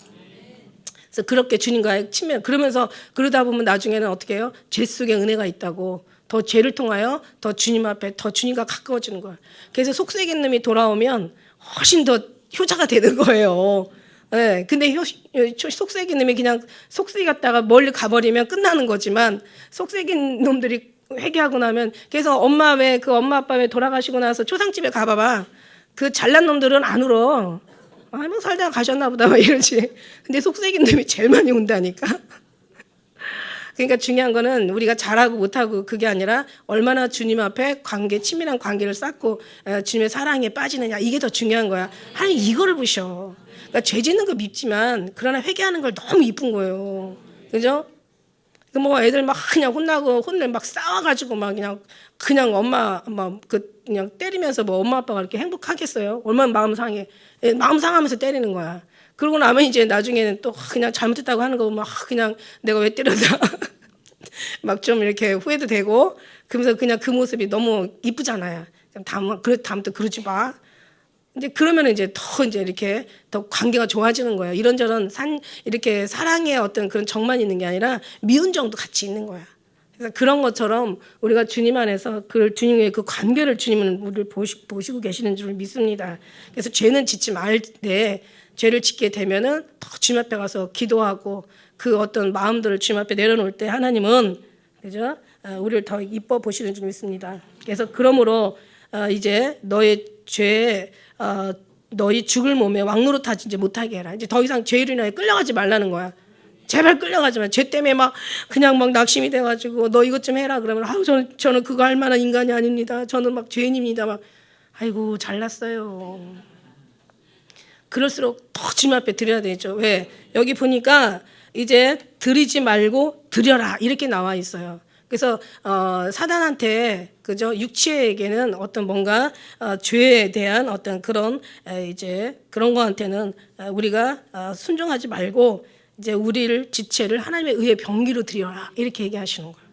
그래서 그렇게 주님과의 친밀 그러면서 그러다 보면 나중에는 어떻게 해요? 죄 속에 은혜가 있다고 더 죄를 통하여 더 주님 앞에 더 주님과 가까워지는 거예요. 그래서 속썩인 놈이 돌아오면 훨씬 더 효자가 되는 거예요. 네, 근데 속썩인 놈이 그냥 속썩이 갔다가 멀리 가버리면 끝나는 거지만 속썩인 놈들이 회개하고 나면 그래서 엄마 아빠 왜 돌아가시고 나서 초상집에 가봐봐. 그 잘난 놈들은 안 울어. 뭐 살다가 가셨나 보다 막 이러지. 근데 속썩인 놈이 제일 많이 운다니까. 그러니까 중요한 거는 우리가 잘하고 못하고 그게 아니라 얼마나 주님 앞에 친밀한 관계를 쌓고 주님의 사랑에 빠지느냐 이게 더 중요한 거야. 아니 이거를 보셔. 그러니까 죄 짓는 거 밉지만 그러나 회개하는 걸 너무 이쁜 거예요. 그죠? 뭐 애들 막 그냥 혼나고 막 싸워가지고 막 그냥 엄마 막 그냥 때리면서 뭐 엄마 아빠가 이렇게 행복하겠어요? 얼마나 마음 상해. 마음 상하면서 때리는 거야. 그러고 나면 이제 나중에는 또 그냥 잘못했다고 하는 거 막 그냥 내가 왜 때렸나 막 좀 이렇게 후회도 되고 그러면서 그냥 그 모습이 너무 이쁘잖아요. 다음부터 그러지 마. 이제 그러면 이제 더 이제 이렇게 더 관계가 좋아지는 거예요. 이런저런 이렇게 사랑의 어떤 그런 정만 있는 게 아니라 미운 정도 같이 있는 거야. 그래서 그런 것처럼 우리가 주님 안에서 그 주님의 그 관계를 주님은 우리를 보시고 계시는 줄 믿습니다. 그래서 죄는 짓지 말 때 죄를 짓게 되면은 더 주님 앞에 가서 기도하고 그 어떤 마음들을 주님 앞에 내려놓을 때 하나님은 그죠? 우리를 더 이뻐 보시는 줄 믿습니다. 그래서 그러므로 이제 너의 죄 너희 죽을 몸에 왕노릇하지 이제 못하게 해라. 이제 더 이상 죄로 인하여 끌려가지 말라는 거야. 제발 끌려가지 마. 죄 때문에 막 그냥 막 낙심이 돼가지고 너 이것 좀 해라 그러면 저는 그거 할 만한 인간이 아닙니다. 저는 막 죄인입니다. 막 아이고 잘났어요. 그럴수록 더 주님 앞에 드려야 되죠. 왜? 여기 보니까 이제 드리지 말고 드려라 이렇게 나와 있어요. 그래서 사단한테 그죠 육체에게는 어떤 뭔가 죄에 대한 어떤 그런 이제 그런 거한테는 우리가 순종하지 말고 이제 우리를 지체를 하나님의 의의 병기로 드려라 이렇게 얘기하시는 거예요.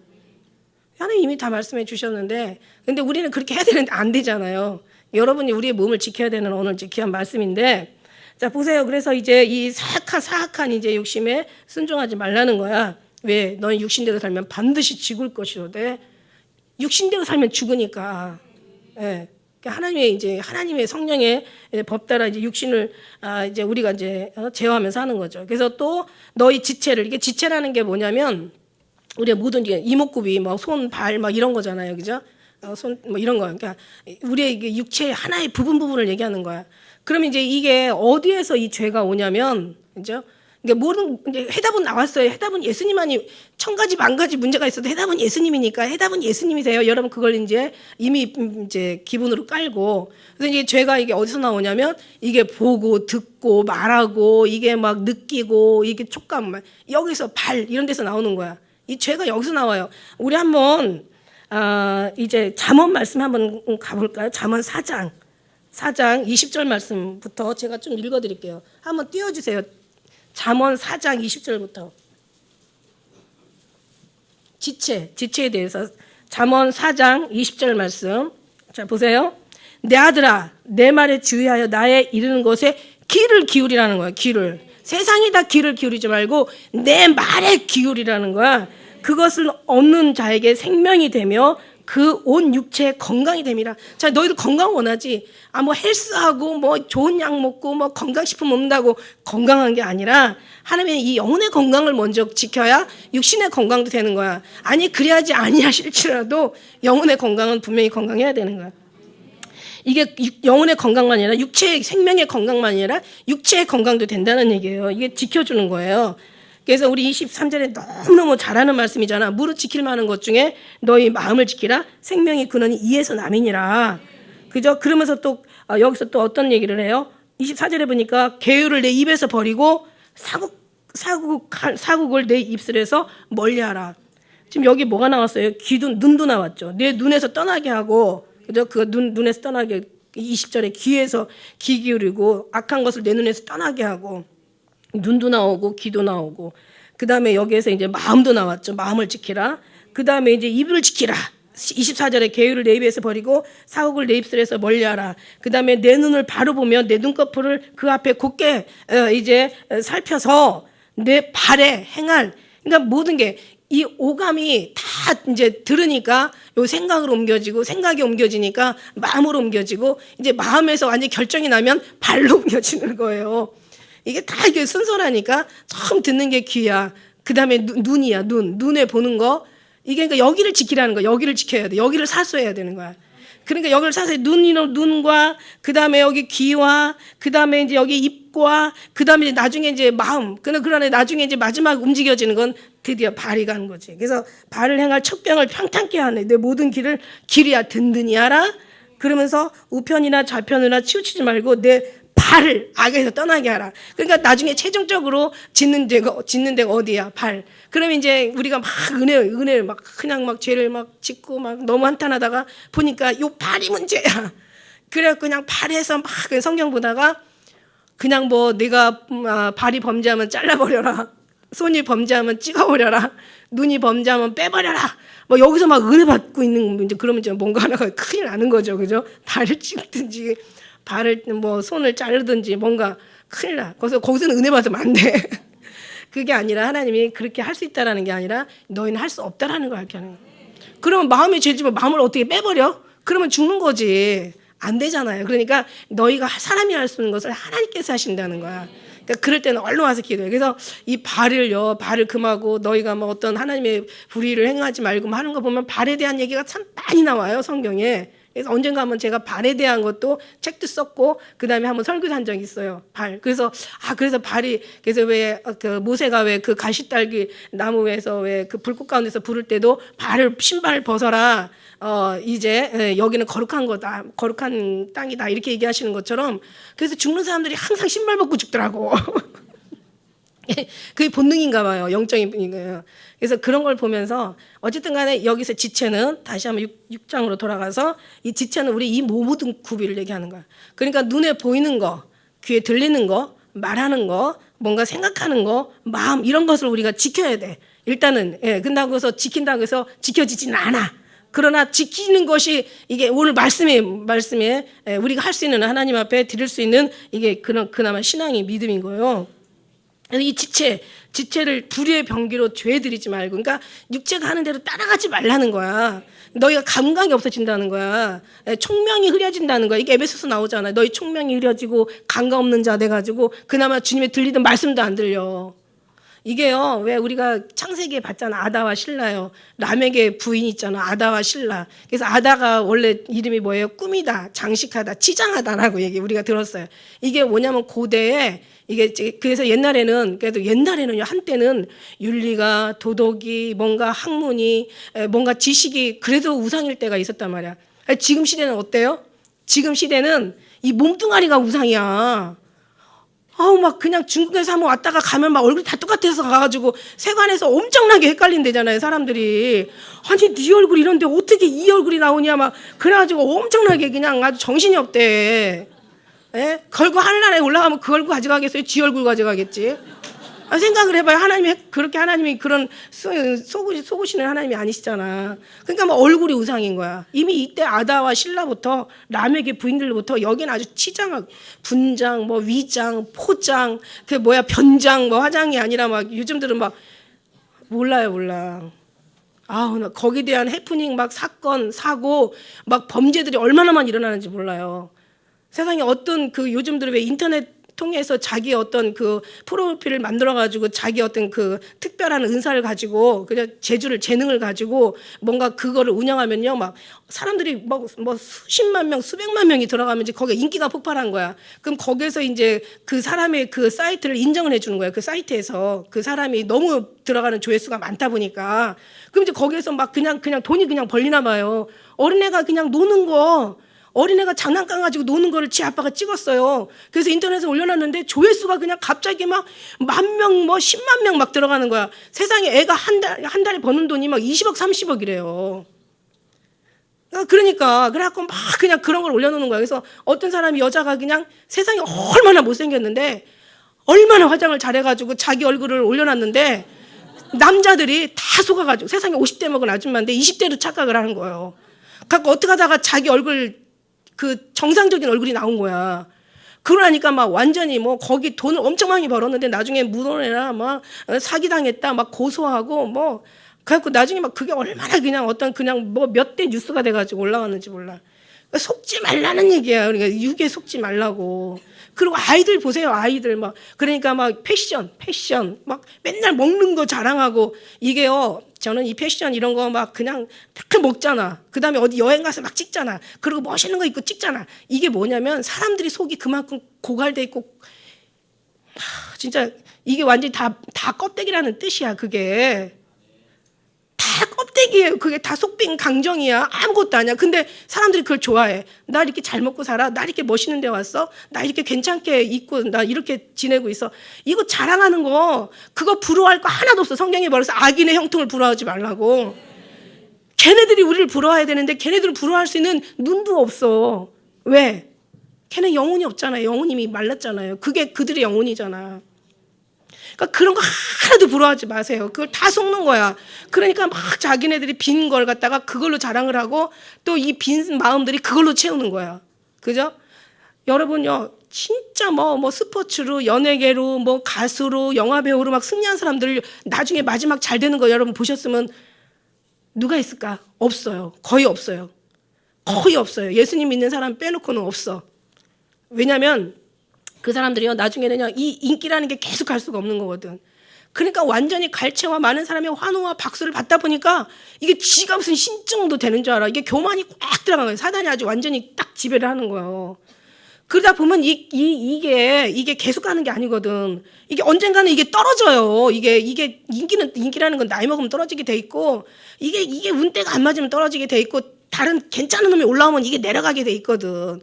하나님 이미 다 말씀해 주셨는데 근데 우리는 그렇게 해야 되는데 안 되잖아요. 여러분이 우리의 몸을 지켜야 되는 오늘 이제 귀한 말씀인데 자 보세요. 그래서 이제 이 사악한 이제 욕심에 순종하지 말라는 거야. 왜? 너는 육신대로 살면 반드시 죽을 것이로되 육신대로 살면 죽으니까. 예. 하나님의 성령의 법 따라 이제 육신을 이제 우리가 이제 제어하면서 하는 거죠. 그래서 또 너희 지체를 이게 지체라는 게 뭐냐면 우리가 모든 이목구비 뭐 손, 발 막 이런 거잖아요. 그죠? 손 뭐 이런 거. 그러니까 우리의 이게 육체의 하나의 부분을 얘기하는 거야. 그러면 이제 이게 어디에서 이 죄가 오냐면 그죠? 이제 해답은 나왔어요. 해답은 예수님만이 1000가지 10,000가지 문제가 있어도 해답은 예수님이니까 해답은 예수님이세요. 여러분 그걸 이제 이미 이제 기본으로 깔고 그래서 이제 죄가 이게 어디서 나오냐면 이게 보고 듣고 말하고 이게 막 느끼고 이게 촉감 여기서 발 이런 데서 나오는 거야. 이 죄가 여기서 나와요. 우리 한번 이제 잠언 말씀 한번 가볼까요? 잠언 4장 4장 20절 말씀부터 제가 좀 읽어드릴게요. 한번 띄워주세요. 잠언 4장 20절부터. 지체에 대해서 잠언 4장 20절 말씀. 자, 보세요. 내 아들아, 내 말에 주의하여 나의 이르는 것에 귀를 기울이라는 거야. 귀를. 세상이 다 귀를 기울이지 말고 내 말에 기울이라는 거야. 그것을 얻는 자에게 생명이 되며 그 온 육체의 건강이 됨이라. 자, 너희도 건강 원하지? 뭐 헬스하고 뭐 좋은 약 먹고 뭐 건강식품 먹는다고 건강한 게 아니라 하나님의 이 영혼의 건강을 먼저 지켜야 육신의 건강도 되는 거야. 아니 그래야지 아니하실지라도 영혼의 건강은 분명히 건강해야 되는 거야. 이게 영혼의 건강만 아니라 육체의 생명의 건강만 아니라 육체의 건강도 된다는 얘기예요. 이게 지켜주는 거예요. 그래서 우리 23절에 너무너무 잘하는 말씀이잖아. 무릇 지킬 만한 것 중에 너희 마음을 지키라. 생명이 근원이 이에서 남이니라. 그죠? 그러면서 또 여기서 또 어떤 얘기를 해요? 24절에 보니까 계율을 내 입에서 버리고 사국을 내 입술에서 멀리하라. 지금 여기 뭐가 나왔어요? 눈도 나왔죠. 내 눈에서 떠나게 하고, 그죠? 그 눈에서 떠나게 20절에 귀 기울이고 악한 것을 내 눈에서 떠나게 하고. 눈도 나오고 귀도 나오고 그 다음에 여기에서 이제 마음도 나왔죠. 마음을 지키라. 그 다음에 이제 입을 지키라. 24절에 계율을 내 입에서 버리고 사국을 내 입술에서 멀리하라. 그 다음에 내 눈을 바로 보며 내 눈꺼풀을 그 앞에 곧게 이제 살펴서 내 발에 행할. 그러니까 모든 게 이 오감이 다 이제 들으니까 요 생각으로 옮겨지고 생각이 옮겨지니까 마음으로 옮겨지고 이제 마음에서 완전히 결정이 나면 발로 옮겨지는 거예요. 이게 다 이게 순서라니까. 처음 듣는 게 귀야. 그 다음에 눈이야. 눈에 보는 거. 이게 그러니까 여기를 지키라는 거야. 여기를 지켜야 돼. 여기를 사수해야 되는 거야. 그러니까 여기를 사수해. 눈과 그 다음에 여기 귀와 그 다음에 이제 여기 입과 그 다음에 나중에 이제 마음. 그러나 나중에 이제 마지막 움직여지는 건 드디어 발이 가는 거지. 그래서 발을 행할 척병을 평탄케 하네. 내 모든 길이야 든든히 하라. 그러면서 우편이나 좌편이나 치우치지 말고 내 발을 악에서 떠나게 하라. 그러니까 나중에 최종적으로 짓는 데가 어디야? 발. 그러면 이제 우리가 막 은혜를 막 그냥 막 죄를 막 짓고 막 너무 한탄하다가 보니까 요 발이 문제야. 그래서 그냥 발에서 막 성경 보다가 그냥 뭐 내가 발이 범죄하면 잘라버려라. 손이 범죄하면 찍어버려라. 눈이 범죄하면 빼버려라. 뭐 여기서 막 은혜 받고 있는 이제 그러면 이제 뭔가 하나가 큰일 나는 거죠, 그죠? 발을 찍든지. 발을 뭐 손을 자르든지 뭔가 큰일 나. 거기서는 은혜 받으면 안 돼. 그게 아니라 하나님이 그렇게 할 수 있다라는 게 아니라 너희는 할 수 없다라는 걸 알게 하는 거예요. 그러면 마음이 죄지면 마음을 어떻게 빼버려? 그러면 죽는 거지. 안 되잖아요. 그러니까 너희가 사람이 할 수 있는 것을 하나님께서 하신다는 거야. 그러니까 그럴 때는 얼른 와서 기도해. 그래서 이 발을 금하고 너희가 뭐 어떤 하나님의 불의를 행하지 말고 하는 거 보면 발에 대한 얘기가 참 많이 나와요, 성경에. 그래서 언젠가 한번 제가 발에 대한 것도 책도 썼고 그다음에 한번 설교도 한 적이 있어요. 발. 그래서 발이 그래서 왜 그 모세가 왜 그 가시딸기 나무에서 왜 그 불꽃 가운데서 부를 때도 신발을 벗어라. 이제 여기는 거룩한 거다. 거룩한 땅이다. 이렇게 얘기하시는 것처럼 그래서 죽는 사람들이 항상 신발 벗고 죽더라고. 그게 본능인가 봐요. 영적인 거예요. 그래서 그런 걸 보면서 어쨌든 간에 여기서 지체는 다시 한번 6장으로 돌아가서 이 지체는 우리 이 모든 구비를 얘기하는 거야. 그러니까 눈에 보이는 거, 귀에 들리는 거, 말하는 거, 뭔가 생각하는 거, 마음 이런 것을 우리가 지켜야 돼. 일단은 근다고 해서 지킨다고 해서 지켜지지는 않아. 그러나 지키는 것이 이게 오늘 말씀에 우리가 할 수 있는 하나님 앞에 드릴 수 있는 이게 그나마 신앙의 믿음인 거예요. 이 지체를 불의의 병기로 죄드리지 말고, 그러니까 육체가 하는 대로 따라가지 말라는 거야. 너희가 감각이 없어진다는 거야. 총명이 흐려진다는 거야. 이게 에베소서 나오잖아. 너희 총명이 흐려지고 감각 없는 자 돼가지고 그나마 주님의 들리던 말씀도 안 들려. 이게요, 왜 우리가 창세기에 봤잖아. 아다와 실라요. 람에게 부인 있잖아. 아다와 실라. 그래서 아다가 원래 이름이 뭐예요? 꾸미다, 장식하다, 치장하다라고 얘기 우리가 들었어요. 이게 뭐냐면 고대에 이게 그래서 옛날에는 한때는 윤리가 도덕이 뭔가 학문이 뭔가 지식이 그래도 우상일 때가 있었단 말이야. 지금 시대는 어때요? 지금 시대는 이 몸뚱아리가 우상이야. 막 그냥 중국에서 한번 왔다가 가면 막 얼굴이 다 똑같아서 가가지고 세관에서 엄청나게 헷갈린대잖아요, 사람들이. 아니, 네 얼굴 이런데 어떻게 이 얼굴이 나오냐, 막. 그래가지고 엄청나게 그냥 아주 정신이 없대. 예? 걸고 하늘나라에 올라가면 그 얼굴 가져가겠어요? 지 얼굴 가져가겠지? 생각을 해봐요. 하나님이 그런 속으시는 하나님이 아니시잖아. 그러니까 뭐 얼굴이 우상인 거야. 이미 이때 아다와 실라부터 라멕의 부인들부터 여기는 아주 치장하고 분장, 뭐 위장, 포장, 변장, 뭐 화장이 아니라 막 요즘들은 막 몰라. 나 거기에 대한 해프닝, 막 사건, 사고, 막 범죄들이 얼마나 많이 일어나는지 몰라요. 세상에 어떤 요즘들 왜 인터넷 통해서 자기 어떤 프로필을 만들어가지고 자기 어떤 특별한 은사를 가지고 그냥 재능을 가지고 뭔가 그거를 운영하면요, 막 사람들이 뭐 수십만 명, 수백만 명이 들어가면 이제 거기에 인기가 폭발한 거야. 그럼 거기에서 이제 그 사람의 사이트를 인정을 해주는 거야. 그 사이트에서 그 사람이 너무 들어가는 조회수가 많다 보니까. 그럼 이제 거기에서 막 그냥 돈이 그냥 벌리나 봐요. 어린애가 그냥 노는 거. 어린애가 장난감 가지고 노는 거를 지 아빠가 찍었어요. 그래서 인터넷에 올려놨는데 조회수가 그냥 갑자기 막 10,000명, 뭐 100,000명 막 들어가는 거야. 세상에 애가 한 달에 버는 돈이 막 20억, 30억이래요. 그래갖고 막 그냥 그런 걸 올려놓는 거야. 그래서 어떤 사람이 여자가 그냥 세상에 얼마나 못생겼는데 얼마나 화장을 잘해가지고 자기 얼굴을 올려놨는데 남자들이 다 속아가지고 세상에 50대 먹은 아줌마인데 20대로 착각을 하는 거예요. 그래갖고 어떻게 하다가 자기 얼굴 정상적인 얼굴이 나온 거야. 그러니까 막 완전히 뭐 거기 돈을 엄청 많이 벌었는데 나중에 무너내라 막 사기당했다 막 고소하고 뭐 그래갖고 나중에 막 그게 얼마나 그냥 뭐 몇 대 뉴스가 돼가지고 올라왔는지 몰라. 속지 말라는 얘기야. 그러니까 유괴 속지 말라고. 그리고 아이들 보세요. 아이들 막 그러니까 막 패션 막 맨날 먹는 거 자랑하고 이게요. 저는 이 패션 이런 거 막 그냥 딱 먹잖아. 그다음에 어디 여행 가서 막 찍잖아. 그리고 멋있는 거 입고 찍잖아. 이게 뭐냐면 사람들이 속이 그만큼 고갈돼 있고 진짜 이게 완전히 다 껍데기라는 뜻이야. 그게 다 껍데기예요. 그게 다 속빈 강정이야. 아무것도 아니야. 근데 사람들이 그걸 좋아해. 나 이렇게 잘 먹고 살아. 나 이렇게 멋있는 데 왔어. 나 이렇게 괜찮게 입고 나 이렇게 지내고 있어. 이거 자랑하는 거 그거 부러워할 거 하나도 없어. 성경에 말해서 악인의 형통을 부러워하지 말라고. 걔네들이 우리를 부러워해야 되는데 걔네들을 부러워할 수 있는 눈도 없어. 왜? 걔네 영혼이 없잖아요. 영혼이 말랐잖아요. 그게 그들의 영혼이잖아. 그러니까 그런 거 하나도 부러워하지 마세요. 그걸 다 속는 거야. 그러니까 막 자기네들이 빈 걸 갖다가 그걸로 자랑을 하고 또 이 빈 마음들이 그걸로 채우는 거야. 그죠? 여러분요, 진짜 뭐 스포츠로, 연예계로, 뭐 가수로, 영화배우로 막 승리한 사람들 나중에 마지막 잘 되는 거 여러분 보셨으면 누가 있을까? 없어요. 거의 없어요. 거의 없어요. 예수님 믿는 사람 빼놓고는 없어. 왜냐면 그 사람들이요 나중에는요 이 인기라는 게 계속 갈 수가 없는 거거든. 그러니까 완전히 갈채와 많은 사람의 환호와 박수를 받다 보니까 이게 지가 무슨 신증도 되는 줄 알아. 이게 교만이 꽉 들어간 거예요. 사단이 아주 완전히 딱 지배를 하는 거예요. 그러다 보면 이게 계속 가는 게 아니거든. 이게 언젠가는 이게 떨어져요. 이게 인기라는 건 나이 먹으면 떨어지게 돼 있고 이게 운때가 안 맞으면 떨어지게 돼 있고 다른 괜찮은 놈이 올라오면 이게 내려가게 돼 있거든.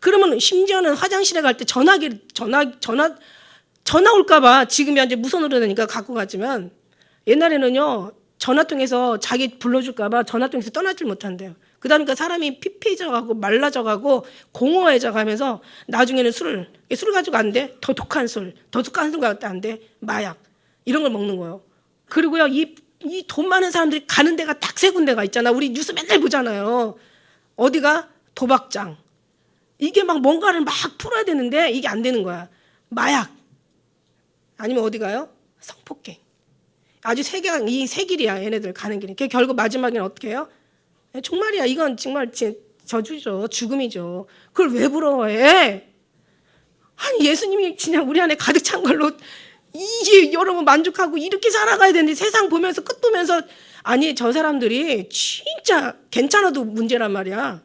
그러면 심지어는 화장실에 갈 때 전화 올까봐 지금 이제 무선으로 되니까 갖고 가지만 옛날에는요 전화통에서 자기 불러줄까봐 전화통에서 떠나질 못한대요. 그러니까 사람이 피폐해져가고 말라져가고 공허해져 가면서 나중에는 술을 가지고 안 돼. 더 독한 술 갖다 안 돼. 마약 이런 걸 먹는 거예요. 그리고요 이 돈 많은 사람들이 가는 데가 딱 세 군데가 있잖아. 우리 뉴스 맨날 보잖아요. 어디가? 도박장. 이게 막 뭔가를 막 풀어야 되는데 이게 안 되는 거야. 마약. 아니면 어디 가요? 성폭행. 아주 이 세 길이야. 얘네들 가는 길이. 결국 마지막에는 어떻게 해요? 정말이야. 이건 정말 저주죠. 죽음이죠. 그걸 왜 부러워해? 아니 예수님이 그냥 우리 안에 가득 찬 걸로 이게 여러분 만족하고 이렇게 살아가야 되는데 세상 보면서 끝 보면서 아니 저 사람들이 진짜 괜찮아도 문제란 말이야.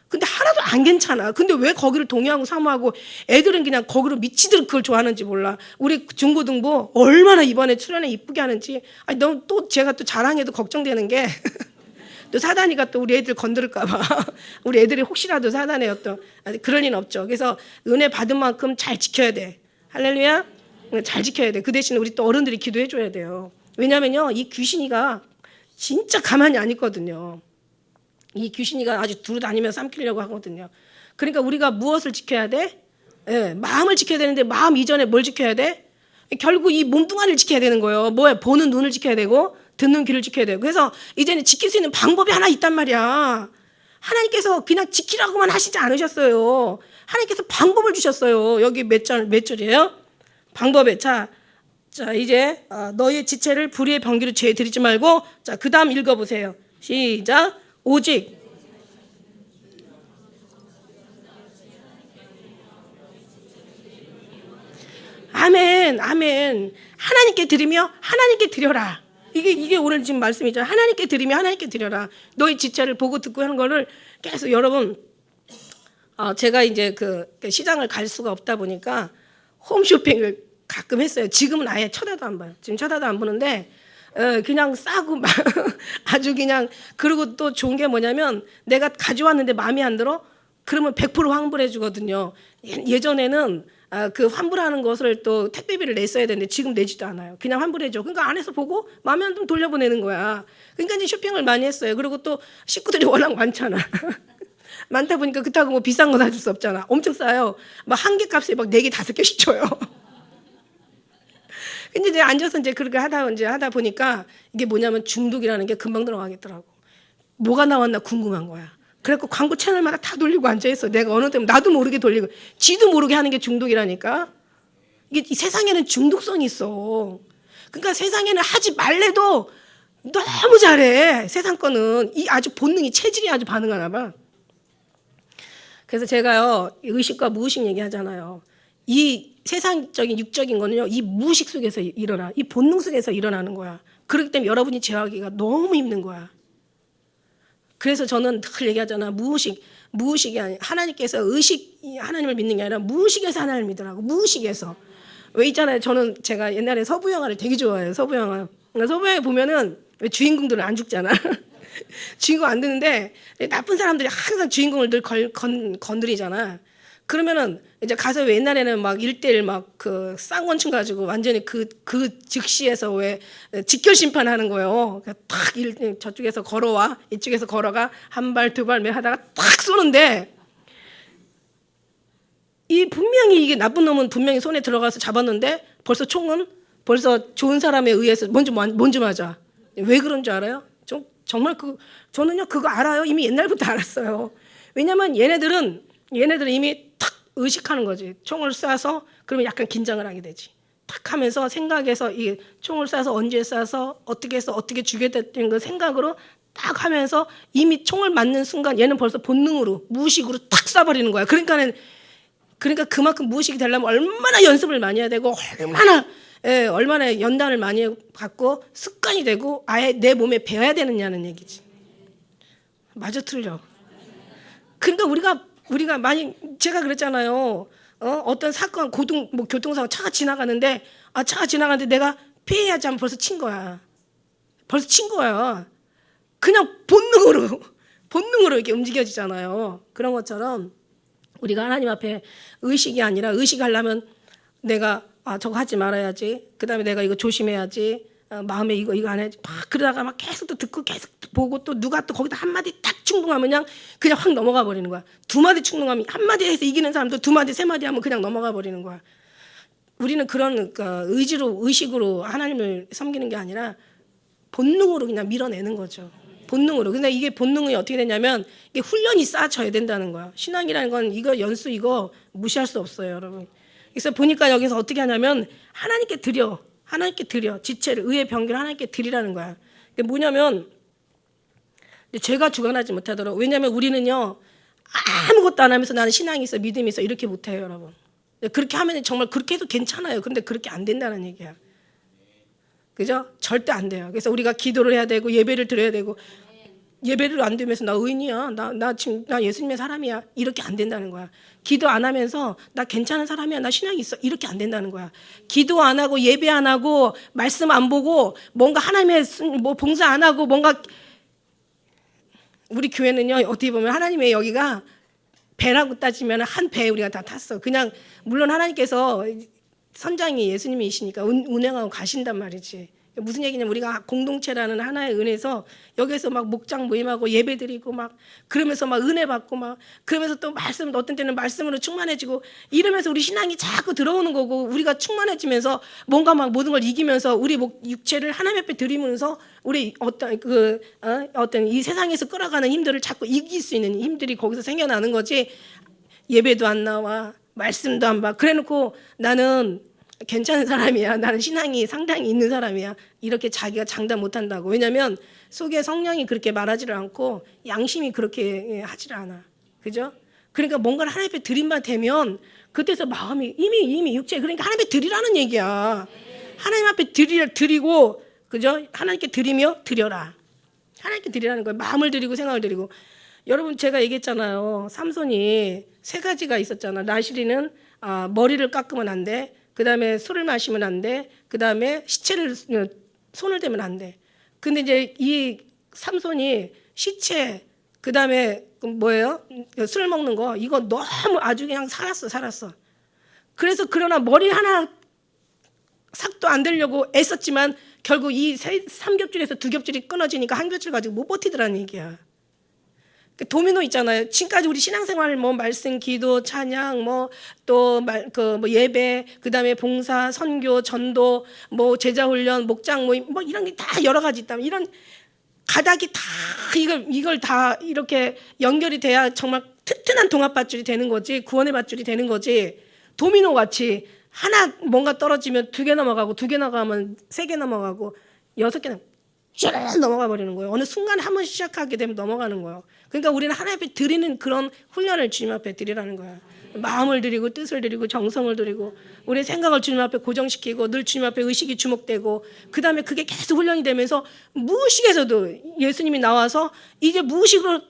근데 하나도 안 괜찮아. 근데 왜 거기를 동의하고 사모하고 애들은 그냥 거기로 미치도록 그걸 좋아하는지 몰라. 우리 중고등부 얼마나 이번에 출연에 이쁘게 하는지. 아니 너무 또 제가 또 자랑해도 걱정되는 게 또 사단이가 또 우리 애들 건드릴까 봐. 우리 애들이 혹시라도 사단에 어떤 그럴 리는 없죠. 그래서 은혜 받은 만큼 잘 지켜야 돼. 할렐루야. 잘 지켜야 돼. 그 대신에 우리 또 어른들이 기도해 줘야 돼요. 왜냐면요, 이 귀신이가 진짜 가만히 안 있거든요. 이 귀신이가 아주 두루다니면서 삼키려고 하거든요. 그러니까 우리가 무엇을 지켜야 돼? 예, 마음을 지켜야 되는데 마음 이전에 뭘 지켜야 돼? 결국 이 몸뚱아리를 지켜야 되는 거예요. 뭐야? 보는 눈을 지켜야 되고 듣는 귀를 지켜야 되고. 그래서 이제는 지킬 수 있는 방법이 하나 있단 말이야. 하나님께서 그냥 지키라고만 하시지 않으셨어요. 하나님께서 방법을 주셨어요. 여기 몇 절이에요? 방법에. 자 이제 너희의 지체를 불의의 병기로 죄 드리지 말고, 자 그 다음 읽어보세요. 시작. 오직 아멘, 아멘. 하나님께 드리며 하나님께 드려라. 이게 오늘 지금 말씀이죠. 하나님께 드리며 하나님께 드려라. 너희 지체를 보고 듣고 하는 거를 계속 여러분, 제가 이제 그 시장을 갈 수가 없다 보니까 홈쇼핑을 가끔 했어요. 지금은 아예 쳐다도 안 봐요. 지금 쳐다도 안 보는데 그냥 싸고 막 아주 그냥. 그리고 또 좋은 게 뭐냐면 내가 가져왔는데 마음에 안 들어? 그러면 100% 환불해 주거든요. 예전에는 그 환불하는 것을 또 택배비를 냈어야 되는데 지금 내지도 않아요. 그냥 환불해 줘. 그러니까 안에서 보고 마음에 안 들면 돌려보내는 거야. 그러니까 이제 쇼핑을 많이 했어요. 그리고 또 식구들이 워낙 많잖아. 많다 보니까 그렇다고 뭐 비싼 거 사줄 수 없잖아. 엄청 싸요. 막 한 개 값에 막 4개 5개씩 줘요. 근데 이제 앉아서 이제 그렇게 하다 보니까 이게 뭐냐면 중독이라는 게 금방 들어가겠더라고. 뭐가 나왔나 궁금한 거야. 그래갖고 광고 채널마다 다 돌리고 앉아있어. 내가 어느 때면 나도 모르게 돌리고, 지도 모르게 하는 게 중독이라니까. 이게 이 세상에는 중독성이 있어. 그러니까 세상에는 하지 말래도 너무 잘해. 세상 거는 이 아주 본능이, 체질이 아주 반응하나 봐. 그래서 제가요, 의식과 무의식 얘기하잖아요. 이 세상적인 육적인 거는요, 이 무의식 속에서 일어나, 이 본능 속에서 일어나는 거야. 그렇기 때문에 여러분이 제어하기가 너무 힘든 거야. 그래서 저는 늘 얘기하잖아. 무의식이 아니, 하나님께서 하나님을 믿는 게 아니라 무의식에서 하나님을 믿으라고. 무의식에서. 왜 있잖아요. 제가 옛날에 서부 영화를 되게 좋아해요. 서부 영화. 서부 영화에 보면은 왜 주인공들은 안 죽잖아. 주인공 안 드는데 나쁜 사람들이 항상 주인공을 늘 건드리잖아. 그러면은 이제 가서 왜 옛날에는 막 1대1 막 그 쌍권충 가지고 완전히 그 즉시에서 왜 직결 심판하는 거예요. 탁 저쪽에서 걸어와, 이쪽에서 걸어가, 한 발 두 발 하다가 탁 쏘는데, 분명히 이게 나쁜 놈은 분명히 손에 들어가서 잡았는데 벌써 총은 벌써 좋은 사람에 의해서 먼저 맞아. 왜 그런 줄 알아요? 정말 저는요 그거 알아요. 이미 옛날부터 알았어요. 왜냐면 얘네들은 이미 탁 의식하는 거지. 총을 쏴서 그러면 약간 긴장을 하게 되지. 탁 하면서 생각해서 이 총을 쏴서 언제 쏴서 어떻게 해서 어떻게 죽였다는 그 생각으로 딱 하면서 이미 총을 맞는 순간 얘는 벌써 본능으로 무의식으로 탁 쏴버리는 거야. 그러니까 그만큼 무의식이 되려면 얼마나 연습을 많이 해야 되고 얼마나 연단을 많이 받고 습관이 되고 아예 내 몸에 배워야 되느냐는 얘기지. 맞아 틀려. 그러니까 우리가 많이, 제가 그랬잖아요. 어떤 사건, 교통사고 차가 지나가는데 내가 피해야지 하면 벌써 친 거야. 그냥 본능으로 이렇게 움직여지잖아요. 그런 것처럼 우리가 하나님 앞에 의식이 아니라, 의식하려면 내가 저거 하지 말아야지. 그다음에 내가 이거 조심해야지. 마음에 이거 안 해야지. 막 그러다가 막 계속 또 듣고 계속 보고 또 누가 또 거기다 한마디 딱 충동하면 그냥 확 넘어가 버리는 거야. 2마디 충동하면 한마디 해서 이기는 사람도 2마디 3마디 하면 그냥 넘어가 버리는 거야. 우리는 그런 의식으로 하나님을 섬기는 게 아니라 본능으로 그냥 밀어내는 거죠. 본능으로. 근데 이게 본능이 어떻게 되냐면 이게 훈련이 쌓여져야 된다는 거야. 신앙이라는 건 이거 연수 이거 무시할 수 없어요, 여러분. 그래서 보니까 여기서 어떻게 하냐면 하나님께 드려. 지체를, 의의 병기를 하나님께 드리라는 거야. 그게 뭐냐면 제가 주관하지 못하도록. 왜냐하면 우리는요 아무것도 안 하면서 나는 신앙이 있어, 믿음이 있어 이렇게 못해요, 여러분. 그렇게 하면 정말 그렇게 해도 괜찮아요. 그런데 그렇게 안 된다는 얘기야. 그죠? 절대 안 돼요. 그래서 우리가 기도를 해야 되고 예배를 드려야 되고, 예배를 안 드리면서 나 의인이야, 나 지금 나 예수님의 사람이야 이렇게 안 된다는 거야. 기도 안 하면서 나 괜찮은 사람이야, 나 신앙이 있어 이렇게 안 된다는 거야. 기도 안 하고 예배 안 하고 말씀 안 보고 뭔가 하나님의 봉사 안 하고 뭔가, 우리 교회는요 어떻게 보면 하나님의 여기가 배라고 따지면 한 배에 우리가 다 탔어. 그냥 물론 하나님께서 선장이 예수님이시니까 운행하고 가신단 말이지. 무슨 얘기냐면 우리가 공동체라는 하나의 은혜에서 여기서 막 목장 모임하고 예배드리고 막 그러면서 막 은혜 받고 막 그러면서 또 말씀 어떤 때는 말씀으로 충만해지고 이러면서 우리 신앙이 자꾸 들어오는 거고 우리가 충만해지면서 뭔가 막 모든 걸 이기면서 우리 육체를 하나님 앞에 드리면서 우리 어떤 이 세상에서 끌어가는 힘들을 자꾸 이길 수 있는 힘들이 거기서 생겨나는 거지. 예배도 안 나와 말씀도 안 봐. 그래놓고 나는 괜찮은 사람이야. 나는 신앙이 상당히 있는 사람이야. 이렇게 자기가 장담 못한다고. 왜냐하면 속에 성령이 그렇게 말하지를 않고 양심이 그렇게 하지를 않아. 그죠? 그러니까 뭔가를 하나님 앞에 드린 바 되면 그때서 마음이 이미 육체 그러니까 하나님 앞에 드리라는 얘기야. 하나님 앞에 드리고 그죠? 하나님께 드리며 드려라. 하나님께 드리라는 거예요. 마음을 드리고 생각을 드리고. 여러분 제가 얘기했잖아요. 삼손이 세 가지가 있었잖아. 나시리는 머리를 깎으면 안 돼. 그 다음에 술을 마시면 안 돼. 그 다음에 시체를 손을 대면 안 돼. 근데 이제 이 삼손이 시체, 그 다음에 뭐예요? 술 먹는 거, 이거 너무 아주 그냥 살았어. 그래서 그러나 머리 하나 삭도 안 되려고 애썼지만 결국 이 삼겹줄에서 두 겹줄이 끊어지니까 한 겹줄 가지고 못 버티더라는 얘기야. 도미노 있잖아요. 지금까지 우리 신앙생활 뭐 말씀, 기도, 찬양, 뭐 또 뭐 예배, 그다음에 봉사, 선교, 전도, 뭐 제자 훈련, 목장 모임 뭐 이런 게 다 여러 가지 있다면 이런 가닥이 다 이걸 다 이렇게 연결이 돼야 정말 튼튼한 동아밧줄이 되는 거지. 구원의 밧줄이 되는 거지. 도미노 같이 하나 뭔가 떨어지면 두 개 넘어가고 두 개 넘어가면 세 개 넘어가고 여섯 개는 쭉 넘어가 버리는 거예요. 어느 순간 한번 시작하게 되면 넘어가는 거예요. 그러니까 우리는 하나님 앞에 드리는 그런 훈련을 주님 앞에 드리라는 거야. 마음을 드리고 뜻을 드리고 정성을 드리고 우리의 생각을 주님 앞에 고정시키고 늘 주님 앞에 의식이 주목되고 그 다음에 그게 계속 훈련이 되면서 무의식에서도 예수님이 나와서 이제 무의식으로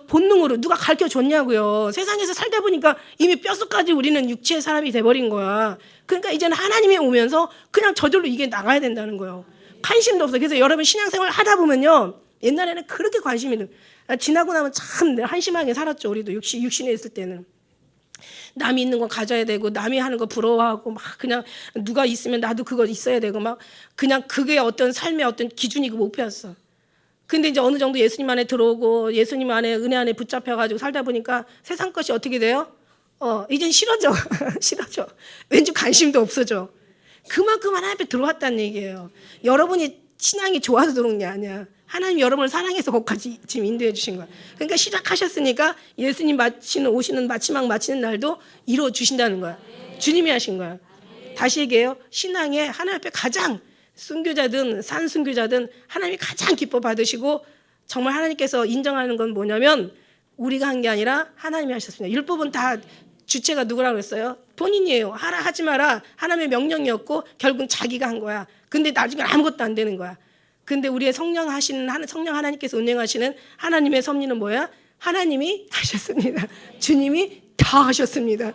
본능으로 누가 가르쳐줬냐고요. 세상에서 살다 보니까 이미 뼛속까지 우리는 육체의 사람이 돼버린 거야. 그러니까 이제는 하나님이 오면서 그냥 저절로 이게 나가야 된다는 거예요. 관심도 없어. 그래서 여러분 신앙생활 하다 보면요. 옛날에는 그렇게 관심이 지나고 나면 참 한심하게 살았죠. 우리도 육신에 있을 때는. 남이 있는 거 가져야 되고 남이 하는 거 부러워하고 막 그냥 누가 있으면 나도 그거 있어야 되고 막 그냥 그게 어떤 삶의 어떤 기준이고 목표였어. 근데 이제 어느 정도 예수님 안에 들어오고 예수님 안에 은혜 안에 붙잡혀가지고 살다 보니까 세상 것이 어떻게 돼요? 이젠 싫어져. 싫어져. 왠지 관심도 없어져. 그만큼 하나님 앞에 들어왔다는 얘기예요. 여러분이 신앙이 좋아서 들어온 게 아니야. 하나님 여러분을 사랑해서 거기까지 지금 인도해 주신 거야. 그러니까 시작하셨으니까 예수님 오시는 마치는 날도 이루어 주신다는 거야. 주님이 하신 거야. 다시 얘기해요. 신앙에 하나님 앞에 가장 순교자든 산순교자든 하나님이 가장 기뻐 받으시고 정말 하나님께서 인정하는 건 뭐냐면 우리가 한 게 아니라 하나님이 하셨습니다. 율법은 다 주체가 누구라고 그랬어요? 본인이에요. 하라 하지 마라. 하나님의 명령이었고 결국은 자기가 한 거야. 근데 나중에 아무것도 안 되는 거야. 근데 우리의 성령 하나님께서 운행하시는 하나님의 섭리는 뭐야? 하나님이 하셨습니다. 주님이 다 하셨습니다.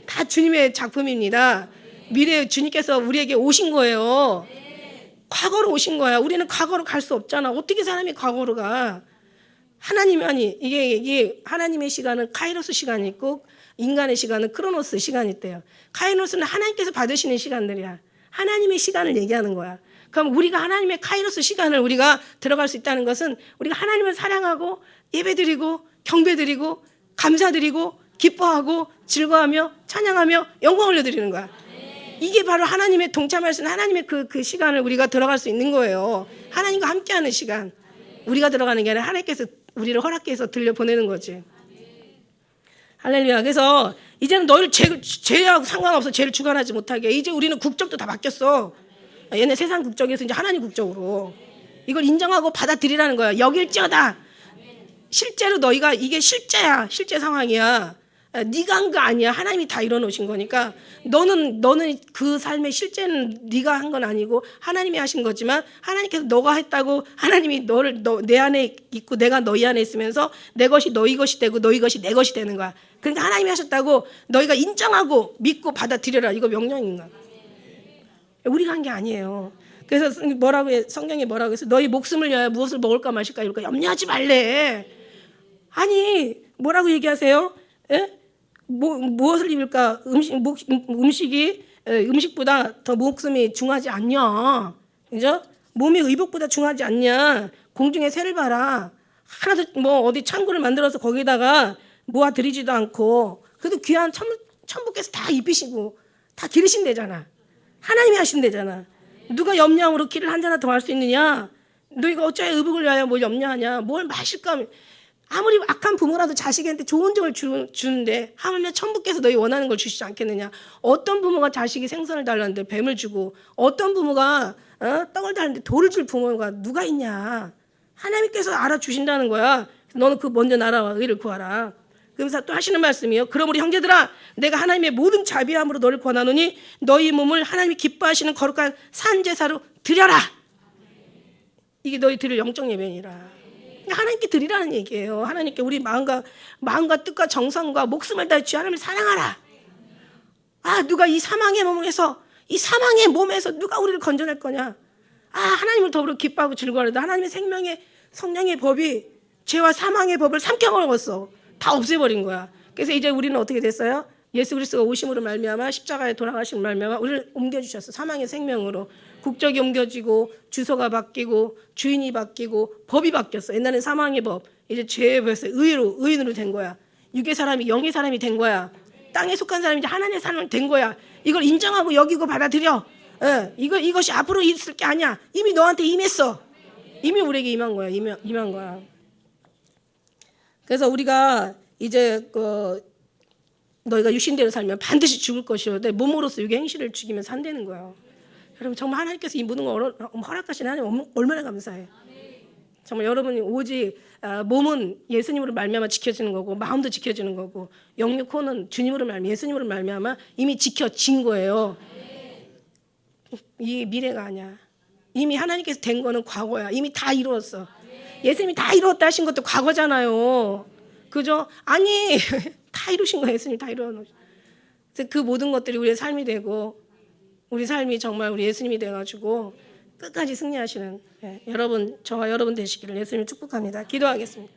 다 주님의 작품입니다. 미래에 주님께서 우리에게 오신 거예요. 과거로 오신 거야. 우리는 과거로 갈 수 없잖아. 어떻게 사람이 과거로 가? 이게 하나님의 시간은 카이로스 시간이 있고 인간의 시간은 크로노스 시간이 있대요. 카이로스는 하나님께서 받으시는 시간들이야. 하나님의 시간을 얘기하는 거야. 그럼 우리가 하나님의 카이로스 시간을 우리가 들어갈 수 있다는 것은 우리가 하나님을 사랑하고 예배드리고 경배드리고 감사드리고 기뻐하고 즐거워하며 찬양하며 영광 올려드리는 거야. 이게 바로 하나님의 동참할 수 있는 하나님의 그 시간을 우리가 들어갈 수 있는 거예요. 하나님과 함께하는 시간. 우리가 들어가는 게 아니라 하나님께서 우리를 허락해서 들려보내는 거지. 할렐루야. 그래서 이제는 너를 죄하고 상관없어. 죄를 주관하지 못하게. 이제 우리는 국적도 다 바뀌었어. 얘네 세상 국적에서 이제 하나님 국적으로. 이걸 인정하고 받아들이라는 거야. 여길지어다. 실제로 너희가 이게 실제야. 실제 상황이야. 네가 한 거 아니야. 하나님이 다 이뤄놓으신 거니까 너는 그 삶의 실제는 네가 한 건 아니고 하나님이 하신 거지만 하나님께서 너가 했다고 하나님이 내 안에 있고 내가 너희 안에 있으면서 내 것이 너희 것이 되고 너희 것이 내 것이 되는 거야. 그러니까 하나님이 하셨다고 너희가 인정하고 믿고 받아들여라. 이거 명령인 거야. 우리가 한 게 아니에요. 그래서 성경에 뭐라고 해서 너희 목숨을 위하여 무엇을 먹을까 마실까 이럴까 염려하지 말래. 아니 뭐라고 얘기하세요? 예? 무엇을 입을까? 음식이 음식보다 더 목숨이 중하지 않냐? 그죠? 몸이 의복보다 중하지 않냐? 공중의 새를 봐라. 하나도 뭐 어디 창고를 만들어서 거기다가 모아 들이지도 않고 그래도 귀한 천부께서 다 입히시고 다 기르신대잖아. 하나님이 하신대잖아. 누가 염려함으로 길을 한 잔이나 더 할 수 있느냐? 너희가 어찌하여 의복을 위하여 뭘 염려하냐? 뭘 마실까 하면 아무리 악한 부모라도 자식한테 좋은 점을 주는데 하물며 천부께서 너희 원하는 걸 주시지 않겠느냐? 어떤 부모가 자식이 생선을 달라는데 뱀을 주고 어떤 부모가 떡을 달라는데 돌을 줄 부모가 누가 있냐? 하나님께서 알아주신다는 거야. 너는 그 먼저 나라와 의를 구하라. 그러면서 또 하시는 말씀이요. 그러므로 형제들아 내가 하나님의 모든 자비함으로 너를 권하노니 너희 몸을 하나님이 기뻐하시는 거룩한 산제사로 드려라. 이게 너희 드릴 영적 예배니라. 하나님께 드리라는 얘기예요. 하나님께 우리 마음과 뜻과 정성과 목숨을 다해 주 하나님을 사랑하라. 누가 이 사망의 몸에서 누가 우리를 건져낼 거냐? 하나님을 더불어 기뻐하고 즐거워하다. 하나님의 생명의 성령의 법이 죄와 사망의 법을 삼켜 먹었어. 다 없애버린 거야. 그래서 이제 우리는 어떻게 됐어요? 예수 그리스도가 오심으로 말미암아 십자가에 돌아가심으로 말미암아 우리를 옮겨주셨어. 사망의 생명으로. 국적이 옮겨지고 주소가 바뀌고 주인이 바뀌고 법이 바뀌었어. 옛날엔 사망의 법, 이제 죄의 법에서 의인으로 된 거야. 육의 사람이 영의 사람이 된 거야. 땅에 속한 사람이 이제 하나님의 사람이 된 거야. 이걸 인정하고 여기고 받아들여. 이것이 앞으로 있을 게 아니야. 이미 너한테 임했어. 이미 우리에게 임한 거야. 임한 거야. 그래서 우리가 이제 너희가 육신대로 살면 반드시 죽을 것이요. 내 몸으로서 육의 행실을 죽이면 산다는 거예요. 여러분 정말 하나님께서 이 모든 걸 허락하신 하나님 얼마나 감사해요. 정말 여러분이 오직 몸은 예수님으로 말미암아 지켜지는 거고 마음도 지켜지는 거고 영육 혼은 주님으로 말미암아 예수님으로 말미암아 이미 지켜진 거예요. 이 미래가 아니야. 이미 하나님께서 된 거는 과거야. 이미 다 이루었어. 예수님이 다 이루었다 하신 것도 과거잖아요. 그죠? 아니 다 이루신 거예요. 예수님이 다 이루어놓으신. 그 모든 것들이 우리의 삶이 되고 우리 삶이 정말 우리 예수님이 돼가지고 끝까지 승리하시는 여러분, 저와 여러분 되시기를 예수님을 축복합니다. 기도하겠습니다.